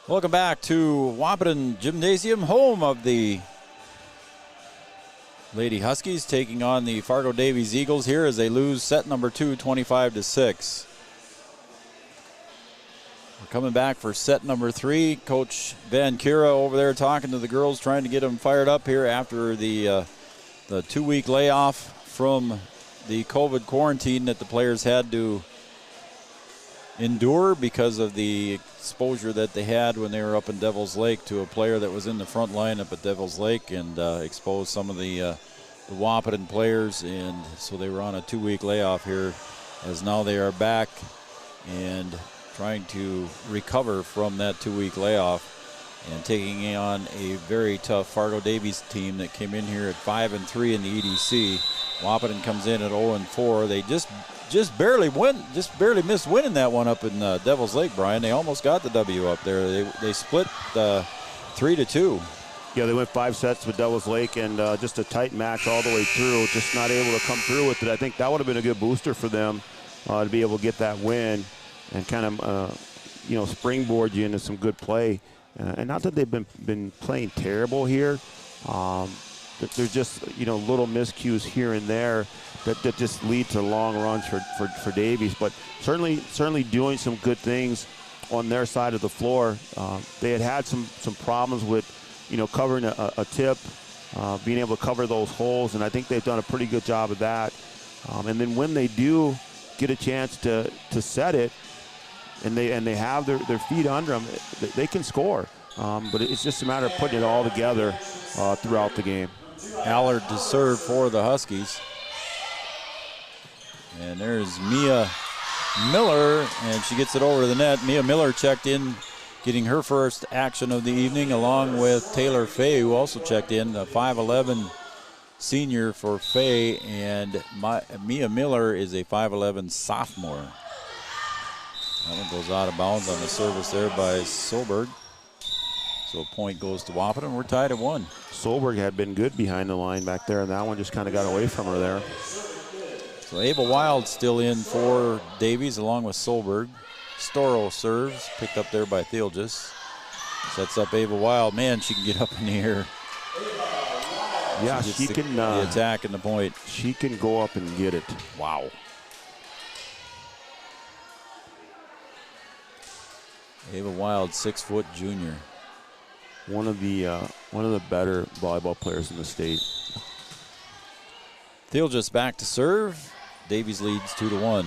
Welcome back to Wahpeton Gymnasium, home of the Lady Huskies, taking on the Fargo Davies Eagles here as they lose set number 2, 25-6. We're coming back for set number 3. Coach Van Kira over there talking to the girls, trying to get them fired up here after the 2-week layoff from the COVID quarantine that the players had to endure because of the exposure that they had when they were up in Devil's Lake to a player that was in the front line up at Devil's Lake, and exposed some of the Wahpeton players, and so they were on a 2-week layoff here, as now they are back and trying to recover from that 2-week layoff and taking on a very tough Fargo Davies team that came in here at 5-3 in the EDC. Wahpeton comes in at 0-4. They just barely missed winning that one up in Devil's Lake, Brian. They almost got the W up there. They split 3-2. Yeah, they went 5 sets with Devil's Lake, and just a tight match all the way through, just not able to come through with it. I think that would have been a good booster for them to be able to get that win and kind of, springboard you into some good play. And not that they've been playing terrible here. There's just, little miscues here and there that just lead to long runs for Davies. But certainly doing some good things on their side of the floor. They had some problems with, covering a tip, being able to cover those holes, and I think they've done a pretty good job of that. And then when they do get a chance to set it, and they have their feet under them, they can score. But it's just a matter of putting it all together throughout the game. Allard to serve for the Huskies. And there's Mia Miller, and she gets it over the net. Mia Miller checked in, getting her first action of the evening, along with Taylor Fay, who also checked in, a 5'11 senior for Fay, and Mia Miller is a 5'11 sophomore. That one goes out of bounds on the service there by Solberg. So a point goes to Wahpeton. We're tied at 1. Solberg had been good behind the line back there, and that one just kind of got away from her there. So Ava Wild still in for Davies along with Solberg. Storrow serves, picked up there by Theelgis. Sets up Ava Wild. Man, she can get up in the air. Yeah, she can. The attack and the point. She can go up and get it. Wow. Ava Wild, 6-foot junior. One of the better volleyball players in the state. Theelgis back to serve. Davies leads 2-1.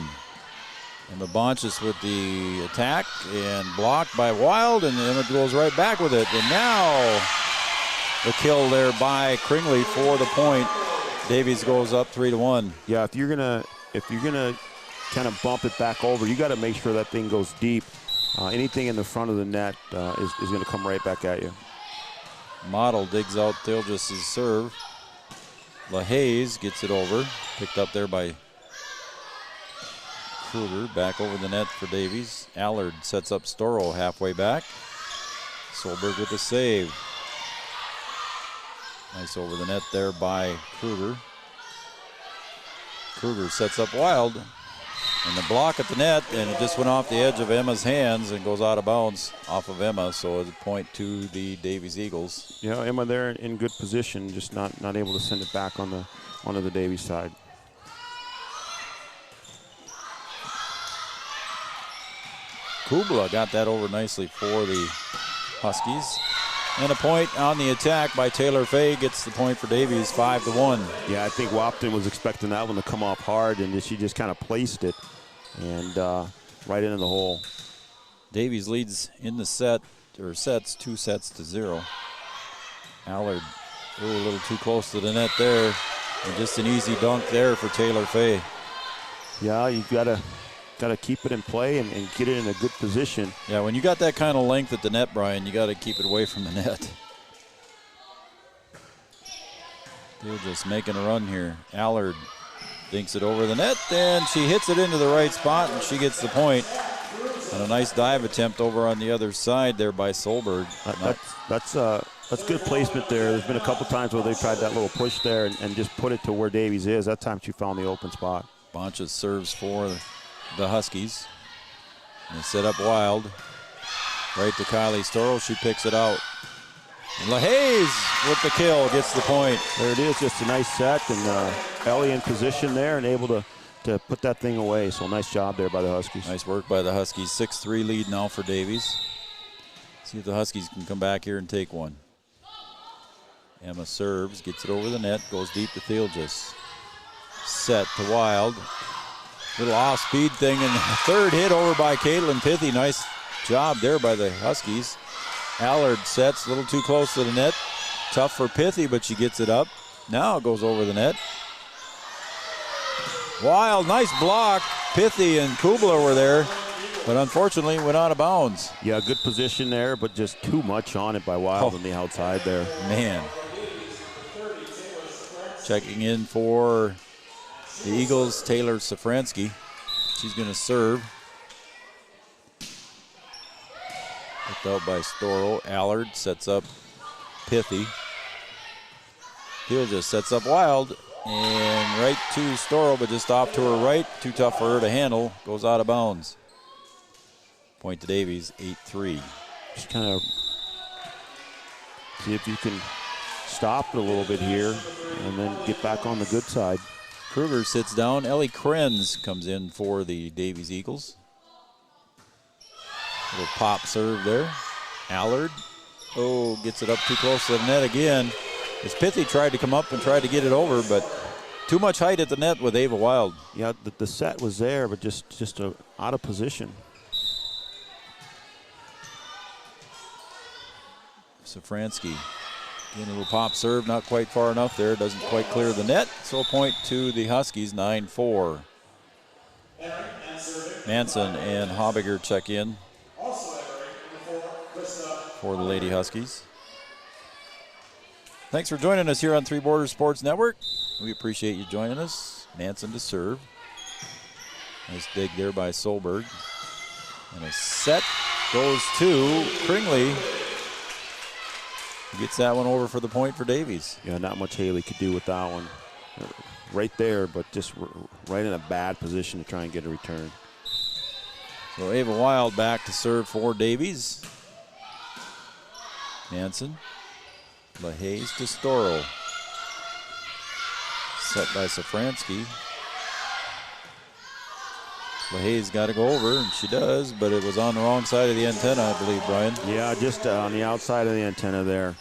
Emma Bonchis with the attack and blocked by Wild, and Emma goes right back with it. And now the kill there by Kringley for the point. Davies goes up 3-1. Yeah, if you're gonna kind of bump it back over, you got to make sure that thing goes deep. Anything in the front of the net is going to come right back at you. Model digs out Theelgis' serve. LaHaze gets it over, picked up there by Kruger. Back over the net for Davies. Allard sets up Storrow halfway back. Solberg with the save. Nice over the net there by Kruger. Kruger sets up Wild. And the block at the net, and it just went off the edge of Emma's hands and goes out of bounds off of Emma, so it's a point to the Davies Eagles. Yeah, Emma there in good position, just not able to send it back onto the Davies side. Kubla got that over nicely for the Huskies. And a point on the attack by Taylor Fay gets the point for Davies, 5-1. Yeah, I think Wahpeton was expecting that one to come off hard, and she just kind of placed it and right into the hole. Davies leads in the sets 2-0. Allard, a little too close to the net there. And just an easy dunk there for Taylor Fay. Yeah, you gotta keep it in play and get it in a good position. Yeah, when you got that kind of length at the net, Brian, you got to keep it away from the net. They're just making a run here. Allard dinks it over the net, and she hits it into the right spot, and she gets the point. And a nice dive attempt over on the other side there by Solberg. That's good placement there. There's been a couple times where they tried that little push there and just put it to where Davies is. That time she found the open spot. Bonches serves for the Huskies. And they set up wild. Right to Kylie Storrow. She picks it out. And LaHaye with the kill gets the point. There it is, just a nice set, and Ellie in position there and able to put that thing away. So nice job there by the Huskies. Nice work by the Huskies. 6-3 lead now for Davies. See if the Huskies can come back here and take one. Emma serves, gets it over the net, goes deep to Theelges. Set to Wild. Little off-speed thing, and third hit over by Caitlin Pithy. Nice job there by the Huskies. Allard sets a little too close to the net. Tough for Pithy, but she gets it up. Now it goes over the net. Wild, nice block. Pithy and Kubler were there, but unfortunately went out of bounds. Yeah, good position there, but just too much on it by Wild on the outside there. Man. Checking in for the Eagles, Taylor Safransky. She's going to serve. Picked out by Storrow. Allard sets up Pithy. Hill just sets up Wild. And right to Storrow, but just off to her right. Too tough for her to handle. Goes out of bounds. Point to Davies, 8-3. Just kind of see if you can stop it a little bit here and then get back on the good side. Kruger sits down. Ellie Krenz comes in for the Davies Eagles. Little pop serve there. Allard. Oh, gets it up too close to the net again. As Pithy tried to come up and tried to get it over, but too much height at the net with Ava Wild. Yeah, the set was there, but just out of position. Safransky. Again, a little pop serve, not quite far enough there. Doesn't quite clear the net. So a point to the Huskies, 9-4. Manson and Hobbiger check in for the Lady Huskies. Thanks for joining us here on Three Borders Sports Network. We appreciate you joining us. Manson to serve. Nice dig there by Solberg. And a set goes to Kringley. He gets that one over for the point for Davies. Yeah, not much Haley could do with that one. Right there, but just right in a bad position to try and get a return. So Ava Wild back to serve for Davies. Manson. LaHaye to Storrow. Set by Safransky. LaHaye's got to go over, and she does, but it was on the wrong side of the antenna, I believe, Brian. Yeah, just on the outside of the antenna there.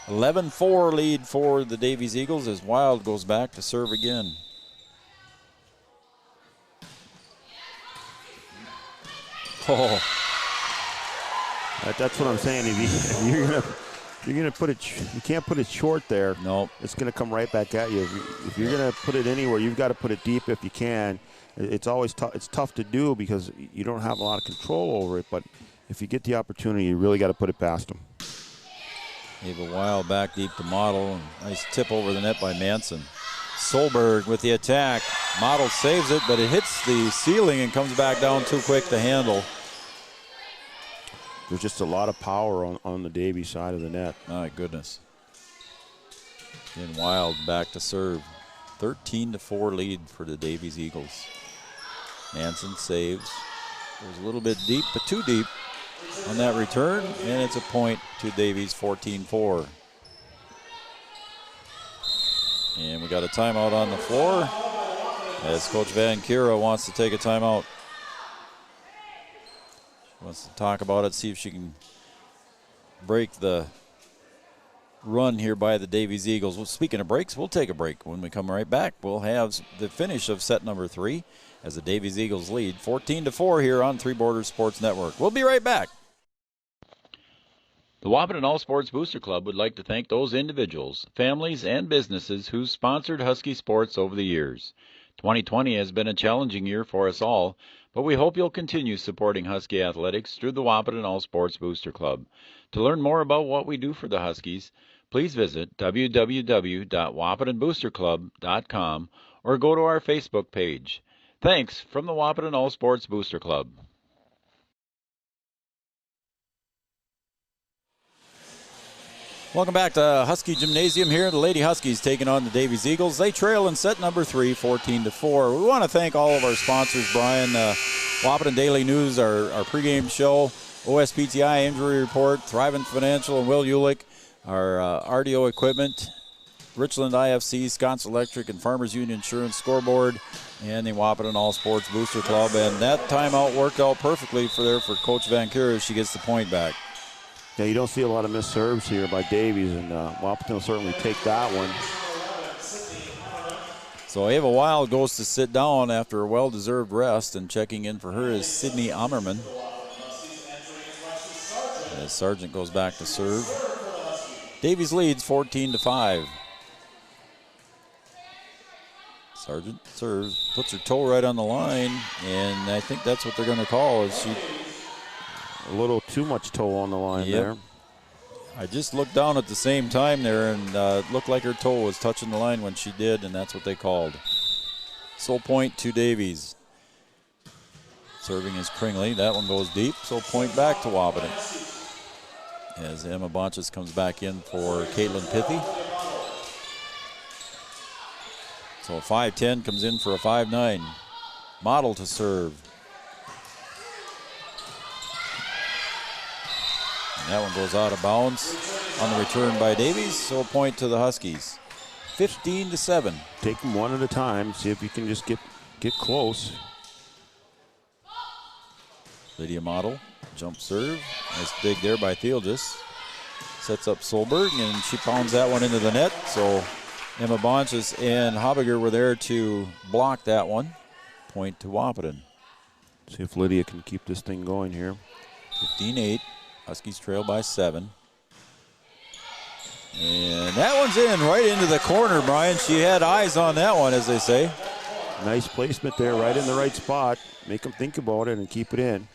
11-4 lead for the Davies Eagles as Wild goes back to serve again. Oh. That's what I'm saying. If you're gonna put it, you can't put it short there. Nope. It's gonna come right back at you. If you're gonna put it anywhere, you've got to put it deep if you can. It's always tough. It's tough to do because you don't have a lot of control over it. But if you get the opportunity, you really got to put it past them. Ava Wild back deep to Model. Nice tip over the net by Manson. Solberg with the attack. Model saves it, but it hits the ceiling and comes back down too quick to handle. There's just a lot of power on the Davies side of the net. My goodness. Again, Wild back to serve. 13-4 lead for the Davies Eagles. Manson saves. Goes a little bit deep, but too deep on that return, and it's a point to Davies, 14-4. And we got a timeout on the floor as Coach Van Kira wants to take a timeout. Wants to talk about it, see if she can break the run here by the Davies Eagles. Well, speaking of breaks, we'll take a break. When we come right back, we'll have the finish of set number 3 as the Davies Eagles lead 14-4 here on Three Borders Sports Network. We'll be right back. The Wahpeton All Sports Booster Club would like to thank those individuals, families, and businesses who sponsored Husky sports over the years. 2020 has been a challenging year for us all, but we hope you'll continue supporting Husky athletics through the Wahpeton All Sports Booster Club. To learn more about what we do for the Huskies, please visit www.wahpetonboosterclub.com or go to our Facebook page. Thanks from the Wahpeton All Sports Booster Club. Welcome back to Husky Gymnasium here. The Lady Huskies taking on the Davies Eagles. They trail in set number 3, 14-4. We want to thank all of our sponsors, Brian. Wahpeton Daily News, our pregame show, OSPTI Injury Report, Thrivent Financial, and Will Ulick, our RDO Equipment, Richland IFC, Scott's Electric, and Farmers Union Insurance Scoreboard, and the Wahpeton All Sports Booster Club. And that timeout worked out perfectly for Coach Van Keur as she gets the point back. Yeah, you don't see a lot of missed serves here by Davies, and Wahpeton will certainly take that one. So Ava Wild goes to sit down after a well-deserved rest, and checking in for her is Sydney Ammerman. As Sargent goes back to serve. Davies leads 14-5. Sargent serves, puts her toe right on the line, and I think that's what they're going to call. Is she a little too much toe on the line there. I just looked down at the same time there, and it looked like her toe was touching the line when she did, and that's what they called. So point to Davies. Serving is Kringley. That one goes deep, so point back to Wahpeton. As Emma Bonches comes back in for Caitlin Pithy. So a 5'10 comes in for a 5'9. Model to serve. And that one goes out of bounds on the return by Davies, so a point to the Huskies. 15-7. Take them one at a time, see if you can just get close. Lydia Model, jump serve. Nice dig there by Theelgis. Sets up Solberg, and she pounds that one into the net. So Emma Bonches and Habiger were there to block that one. Point to Wahpeton. See if Lydia can keep this thing going here. 15-8. Huskies trail by 7. And that one's in right into the corner, Brian. She had eyes on that one, as they say. Nice placement there, right in the right spot. Make them think about it and keep it in.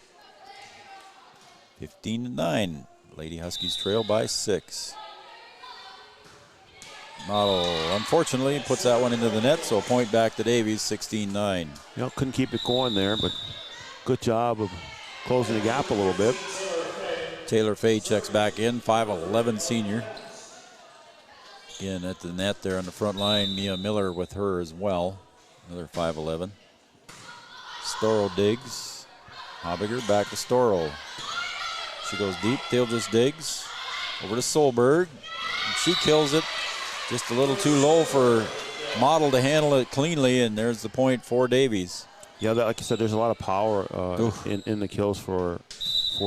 15-9. Lady Huskies trail by 6. Model, unfortunately, puts that one into the net, so a point back to Davies, 16-9. You know, couldn't keep it going there, but good job of closing the gap a little bit. Taylor Fay checks back in, 5'11 senior. Again, at the net there on the front line, Mia Miller with her as well. Another 5'11. Storrow digs. Habiger back to Storrow. She goes deep. Theelgis digs. Over to Solberg. And she kills it. Just a little too low for Model to handle it cleanly, and there's the point for Davies. Yeah, like I said, there's a lot of power in the kills for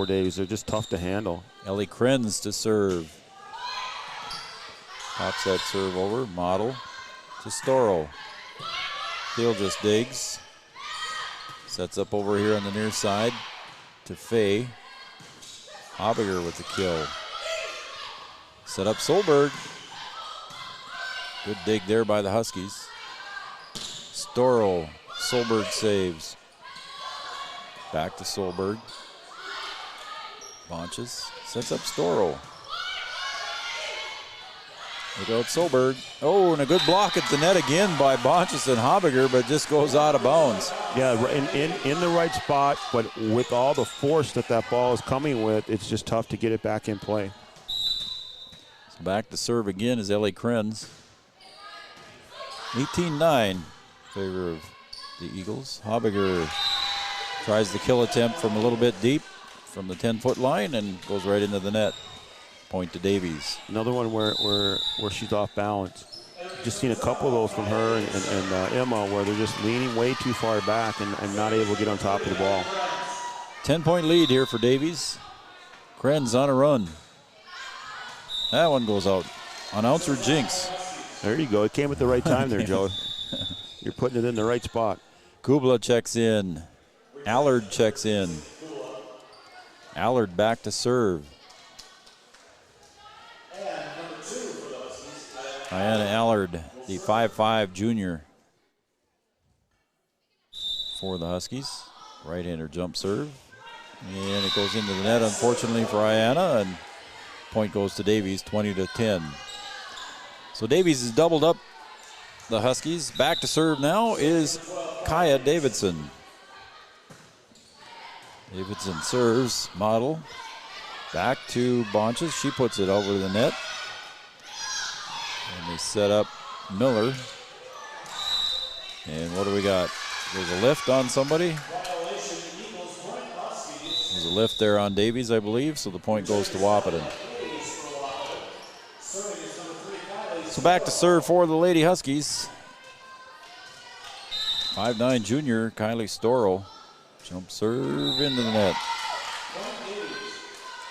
Davies. They're just tough to handle. Ellie Krenz to serve. Pops that serve over. Model to Storrow. Theelgis digs. Sets up over here on the near side to Fay. Habiger with the kill. Set up Solberg. Good dig there by the Huskies. Storrow. Solberg saves. Back to Solberg. Bonches sets up Storrow. Look out Solberg. Oh, and a good block at the net again by Bonches and Habiger, but just goes out of bounds. Yeah, in the right spot, but with all the force that ball is coming with, it's just tough to get it back in play. So back to serve again is Ellie Krenz. 18-9 in favor of the Eagles. Habiger tries the kill attempt from a little bit deep from the 10-foot line and goes right into the net. Point to Davies. Another one where she's off balance. Just seen a couple of those from her and Emma where they're just leaning way too far back and not able to get on top of the ball. 10-point lead here for Davies. Krenz on a run. That one goes out. Announcer Jinx. There you go. It came at the right time there, Joe. You're putting it in the right spot. Kubla checks in. Allard checks in. Allard back to serve. Diana Allard, the 5'5 junior for the Huskies. Right-hander jump serve. And it goes into the net, unfortunately, for Ayanna. And point goes to Davies, 20-10. So Davies has doubled up the Huskies. Back to serve now is Kaya Davidson. Davidson serves, Model. Back to Bonches. She puts it over the net. And they set up Miller. And what do we got? There's a lift on somebody. There's a lift there on Davies, I believe, so the point goes to Wahpeton. So back to serve for the Lady Huskies. 5'9" junior Kylie Storrow. Jump serve into the net.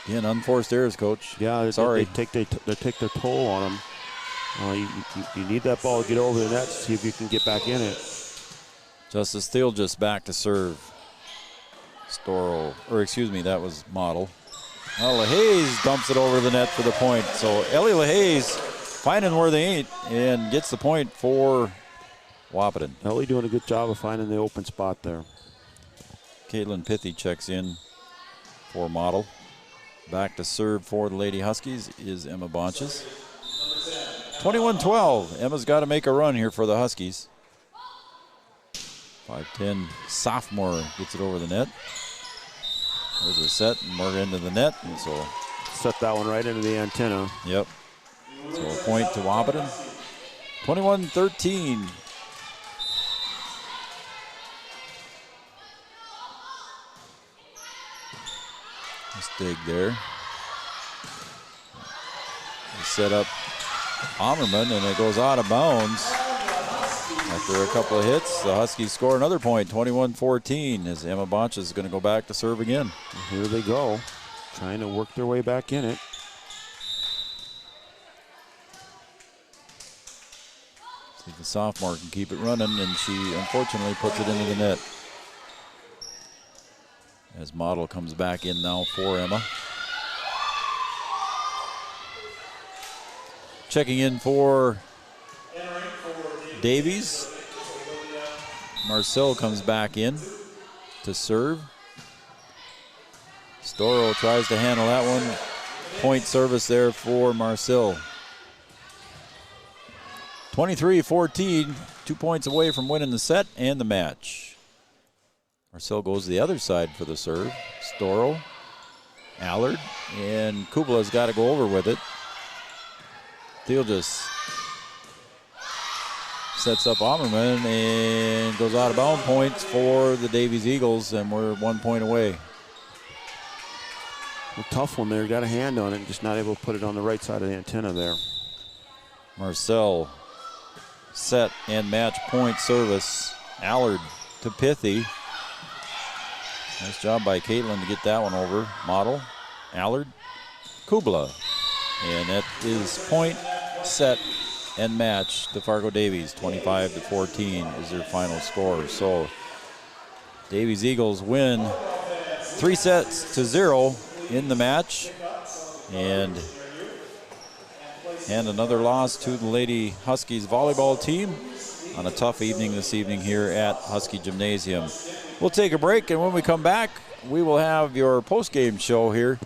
Again, unforced errors, Coach. Yeah, sorry. They take their toll on them. You need that ball to get over the net, see if you can get back in it. Justice Steele just back to serve. Storrow, or excuse me, that was Model. Well, LaHaye dumps it over the net for the point. So Ellie LaHaye finding where they ain't and gets the point for Wahpeton. Ellie doing a good job of finding the open spot there. Caitlin Pithy checks in for Model. Back to serve for the Lady Huskies is Emma Bonches. 21-12. Emma's got to make a run here for the Huskies. 5'10" sophomore gets it over the net. There's a set and we're into the net. And so set that one right into the antenna. Yep. So a point to Wahpeton. 21-13. Dig there. They set up Ammerman and it goes out of bounds. After a couple of hits, the Huskies score another point, 21-14, as Emma Bonches is going to go back to serve again. And here they go, trying to work their way back in it. See if the sophomore can keep it running, and she unfortunately puts it into the net. As Model comes back in now for Emma. Checking in for Davies. Marcel comes back in to serve. Storrow tries to handle that one. Point service there for Marcel. 23-14, 2 points away from winning the set and the match. Marcel goes to the other side for the serve. Storrow, Allard, and Kubla's got to go over with it. Thiel just sets up Ammerman and goes out of bounds. Points for the Davies Eagles, and we're 1 point away. A tough one there. Got a hand on it and just not able to put it on the right side of the antenna there. Marcel set and match point service. Allard to Pithy. Nice job by Caitlin to get that one over. Model, Allard, Kubla. And that is point, set, and match to Fargo Davies. 25-14 is their final score. So Davies Eagles win 3-0 in the match. And another loss to the Lady Huskies volleyball team on a tough evening this evening here at Husky Gymnasium. We'll take a break, and when we come back, we will have your post-game show here,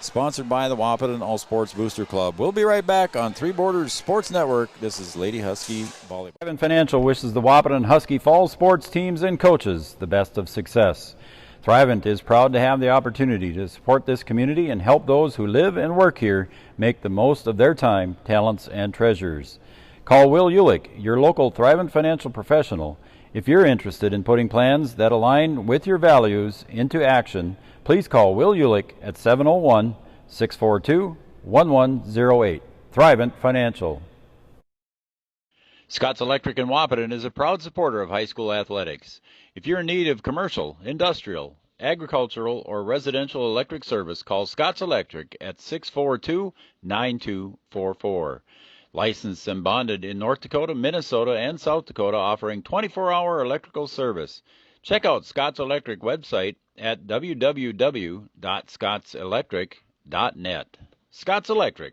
sponsored by the Wahpeton All Sports Booster Club. We'll be right back on Three Borders Sports Network. This is Lady Husky Volleyball. Thrivent Financial wishes the Wahpeton Husky Fall sports teams and coaches the best of success. Thrivent is proud to have the opportunity to support this community and help those who live and work here make the most of their time, talents, and treasures. Call Will Ulick, your local Thrivent financial professional. If you're interested in putting plans that align with your values into action, please call Will Ulick at 701-642-1108. Thrivent Financial. Scott's Electric in Wahpeton is a proud supporter of high school athletics. If you're in need of commercial, industrial, agricultural, or residential electric service, call Scott's Electric at 642-9244. Licensed and bonded in North Dakota, Minnesota, and South Dakota, offering 24-hour electrical service. Check out Scott's Electric website at www.scottselectric.net. Scott's Electric.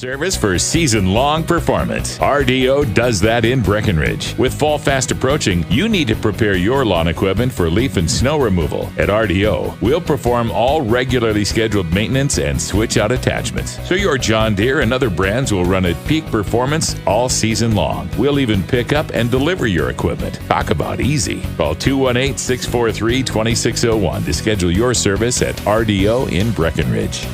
Service for season-long performance. RDO does that in Breckenridge. With fall fast approaching, you need to prepare your lawn equipment for leaf and snow removal. At RDO, we'll perform all regularly scheduled maintenance and switch out attachments, so your John Deere and other brands will run at peak performance all season long. We'll even pick up and deliver your equipment. Talk about easy. Call 218-643-2601 to schedule your service at RDO in Breckenridge.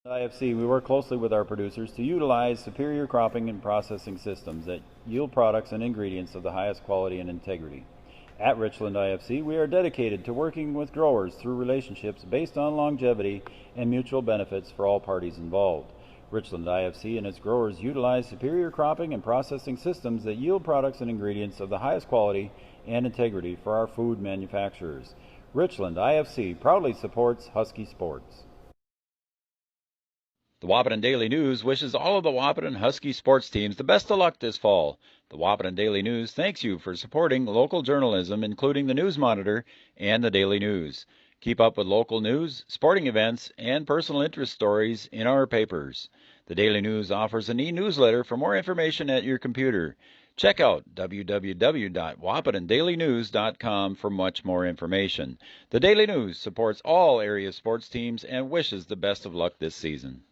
IFC, we work closely with our producers to utilize superior cropping and processing systems that yield products and ingredients of the highest quality and integrity. At Richland IFC, we are dedicated to working with growers through relationships based on longevity and mutual benefits for all parties involved. Richland IFC and its growers utilize superior cropping and processing systems that yield products and ingredients of the highest quality and integrity for our food manufacturers. Richland IFC proudly supports Husky sports. The Wahpeton Daily News wishes all of the Wahpeton Husky sports teams the best of luck this fall. The Wahpeton Daily News thanks you for supporting local journalism, including the News Monitor and the Daily News. Keep up with local news, sporting events, and personal interest stories in our papers. The Daily News offers an e-newsletter for more information at your computer. Check out www.wahpetondailynews.com for much more information. The Daily News supports all area sports teams and wishes the best of luck this season.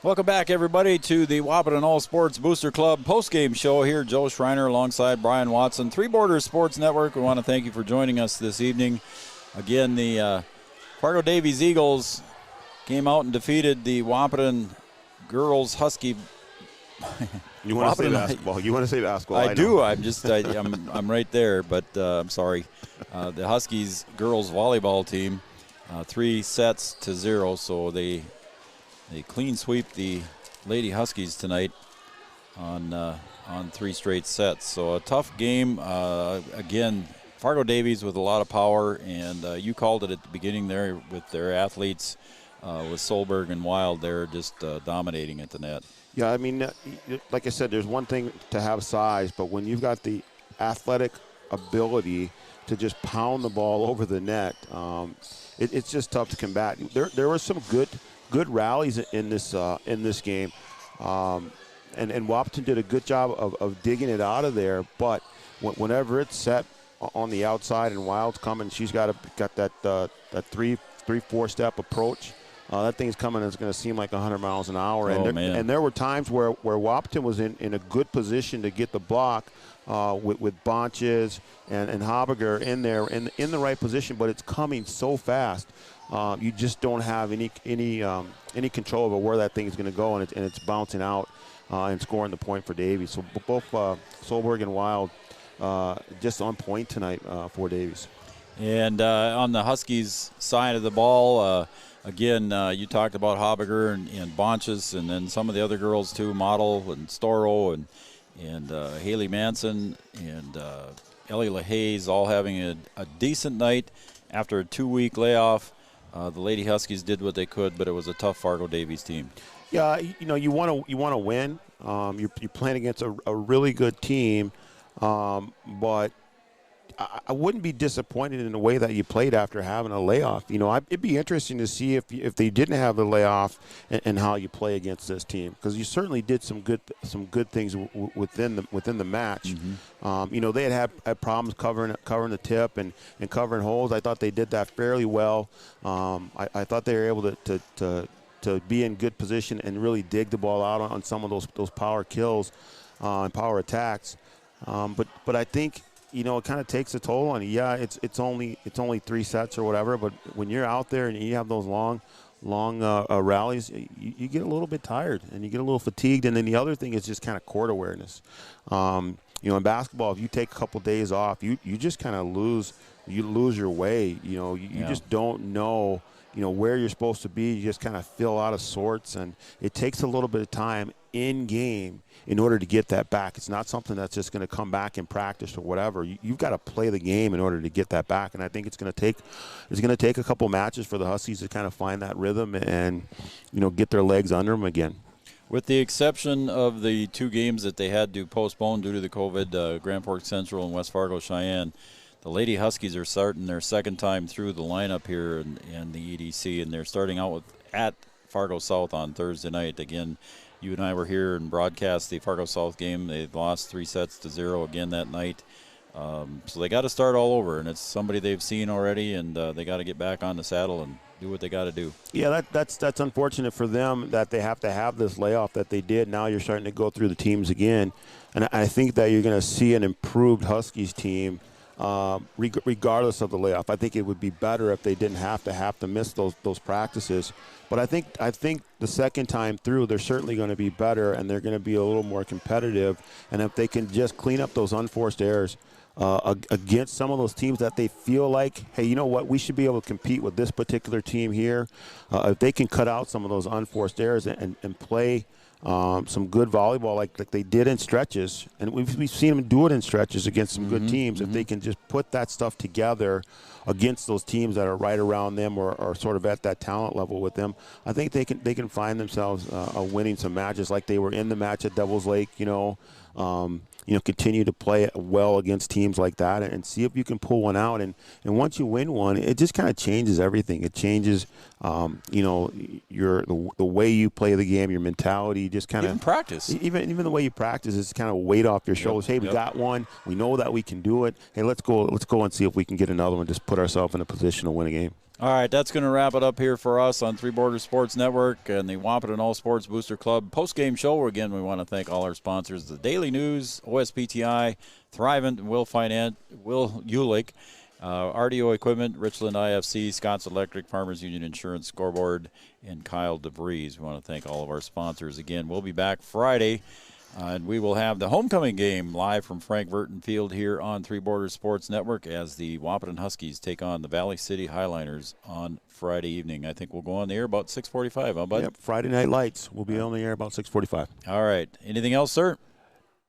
Welcome back, everybody, to the Wahpeton All Sports Booster Club postgame show here. Joe Schreiner alongside Brian Watson. Three Borders Sports Network, we want to thank you for joining us this evening. Again, the Fargo Davies Eagles came out and defeated the Wahpeton girls Husky. You want to say basketball? You want to say basketball? I do. I'm right there, but I'm sorry. The Huskies girls volleyball team, 3-0, so they clean sweep the Lady Huskies tonight on 3 straight sets. So a tough game. Again, Fargo Davies with a lot of power, and you called it at the beginning there with their athletes, with Solberg and Wild. They're just dominating at the net. Yeah, I mean, like I said, there's one thing to have size, but when you've got the athletic ability to just pound the ball over the net, it's just tough to combat. There were some good rallies in this game, and Wahpeton did a good job of digging it out of there. But whenever it's set on the outside and Wild's coming, she's got that 3-4 step approach. That thing's coming, and it's going to seem like 100 miles an hour. And there were times where Wahpeton was in a good position to get the block with Bonches and Habiger in there in the right position, but it's coming so fast. You just don't have any control over where that thing is going to go, and it's bouncing out and scoring the point for Davies. So both Solberg and Wild just on point tonight for Davies. And on the Huskies side of the ball, again, you talked about Habiger and Bonches, and then some of the other girls too, Model and Storrow and Haley Manson and Ellie LaHaye, all having a decent night after a 2-week layoff. The Lady Huskies did what they could, but it was a tough Fargo Davies team. Yeah, you want to win. You're playing against a really good team, but I wouldn't be disappointed in the way that you played after having a layoff. It'd be interesting to see if they didn't have the layoff and how you play against this team, because you certainly did some good things within the match. Mm-hmm. They had problems covering the tip and covering holes. I thought they did that fairly well. I thought they were able to be in good position and really dig the ball out on some of those power kills and power attacks. But I think, it kind of takes a toll on you. Yeah, it's only 3 sets or whatever, but when you're out there and you have those long rallies, you get a little bit tired and you get a little fatigued. And then the other thing is just kind of court awareness. In basketball, if you take a couple days off, you just kind of lose your way. You just don't know where you're supposed to be. You just kind of feel out of sorts, and it takes a little bit of time in game in order to get that back. It's not something that's just going to come back in practice or whatever. You've got to play the game in order to get that back, and I think it's going to take a couple matches for the Huskies to kind of find that rhythm and get their legs under them again. With the exception of the 2 games that they had to postpone due to the COVID, Grand Forks Central and West Fargo Cheyenne, the Lady Huskies are starting their second time through the lineup here in the EDC, and they're starting out at Fargo South on Thursday night. Again, you and I were here and broadcast the Fargo South game. They lost 3-0 again that night. So they got to start all over, and it's somebody they've seen already, and they got to get back on the saddle and do what they got to do. Yeah, that's unfortunate for them that they have to have this layoff that they did. Now you're starting to go through the teams again, and I think that you're going to see an improved Huskies team regardless of the layoff. I think it would be better if they didn't have to miss those practices. But I think the second time through, they're certainly going to be better, and they're going to be a little more competitive. And if they can just clean up those unforced errors against some of those teams that they feel like, hey, you know what, we should be able to compete with this particular team here. If they can cut out some of those unforced errors and play some good volleyball like they did in stretches, and we've seen them do it in stretches against some good teams. If they can just put that stuff together against those teams that are right around them or sort of at that talent level with them, I think they can find themselves winning some matches like they were in the match at Devil's Lake. Continue to play well against teams like that and see if you can pull one out. And once you win one, it just kind of changes everything. It changes, the way you play the game, your mentality, just kind of practice. Even the way you practice is kind of weight off your shoulders. Hey, we got one. We know that we can do it. Hey, let's go and see if we can get another one. Just put ourselves in a position to win a game. All right, that's going to wrap it up here for us on Three Borders Sports Network and the Wahpeton All Sports Booster Club post-game show. Where again, we want to thank all our sponsors: the Daily News, OSPTI, Thrivent, Will Ulick, RDO Equipment, Richland IFC, Scott's Electric, Farmers Union Insurance, Scoreboard, and Kyle DeVries. We want to thank all of our sponsors again. We'll be back Friday. And we will have the homecoming game live from Frank Verton Field here on Three Borders Sports Network as the Wahpeton Huskies take on the Valley City Highliners on Friday evening. I think we'll go on the air about 6:45, huh, bud? Yep, Friday Night Lights. We'll be on the air about 6:45. All right. Anything else, sir?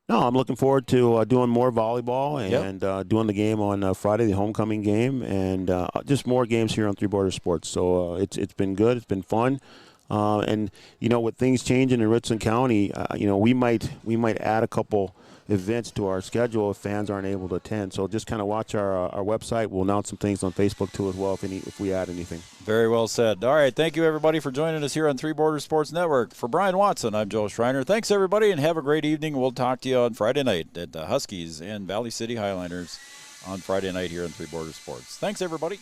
No, I'm looking forward to doing more volleyball and doing the game on Friday, the homecoming game, and just more games here on Three Borders Sports. So it's been good. It's been fun. And with things changing in Richland County, we might add a couple events to our schedule if fans aren't able to attend. So just kind of watch our website. We'll announce some things on Facebook too as well if we add anything. Very well said. All right, thank you everybody for joining us here on Three Borders Sports Network. For Brian Watson, I'm Joe Schreiner. Thanks everybody, and have a great evening. We'll talk to you on Friday night at the Huskies and Valley City Highliners on Friday night here on Three Borders Sports. Thanks everybody.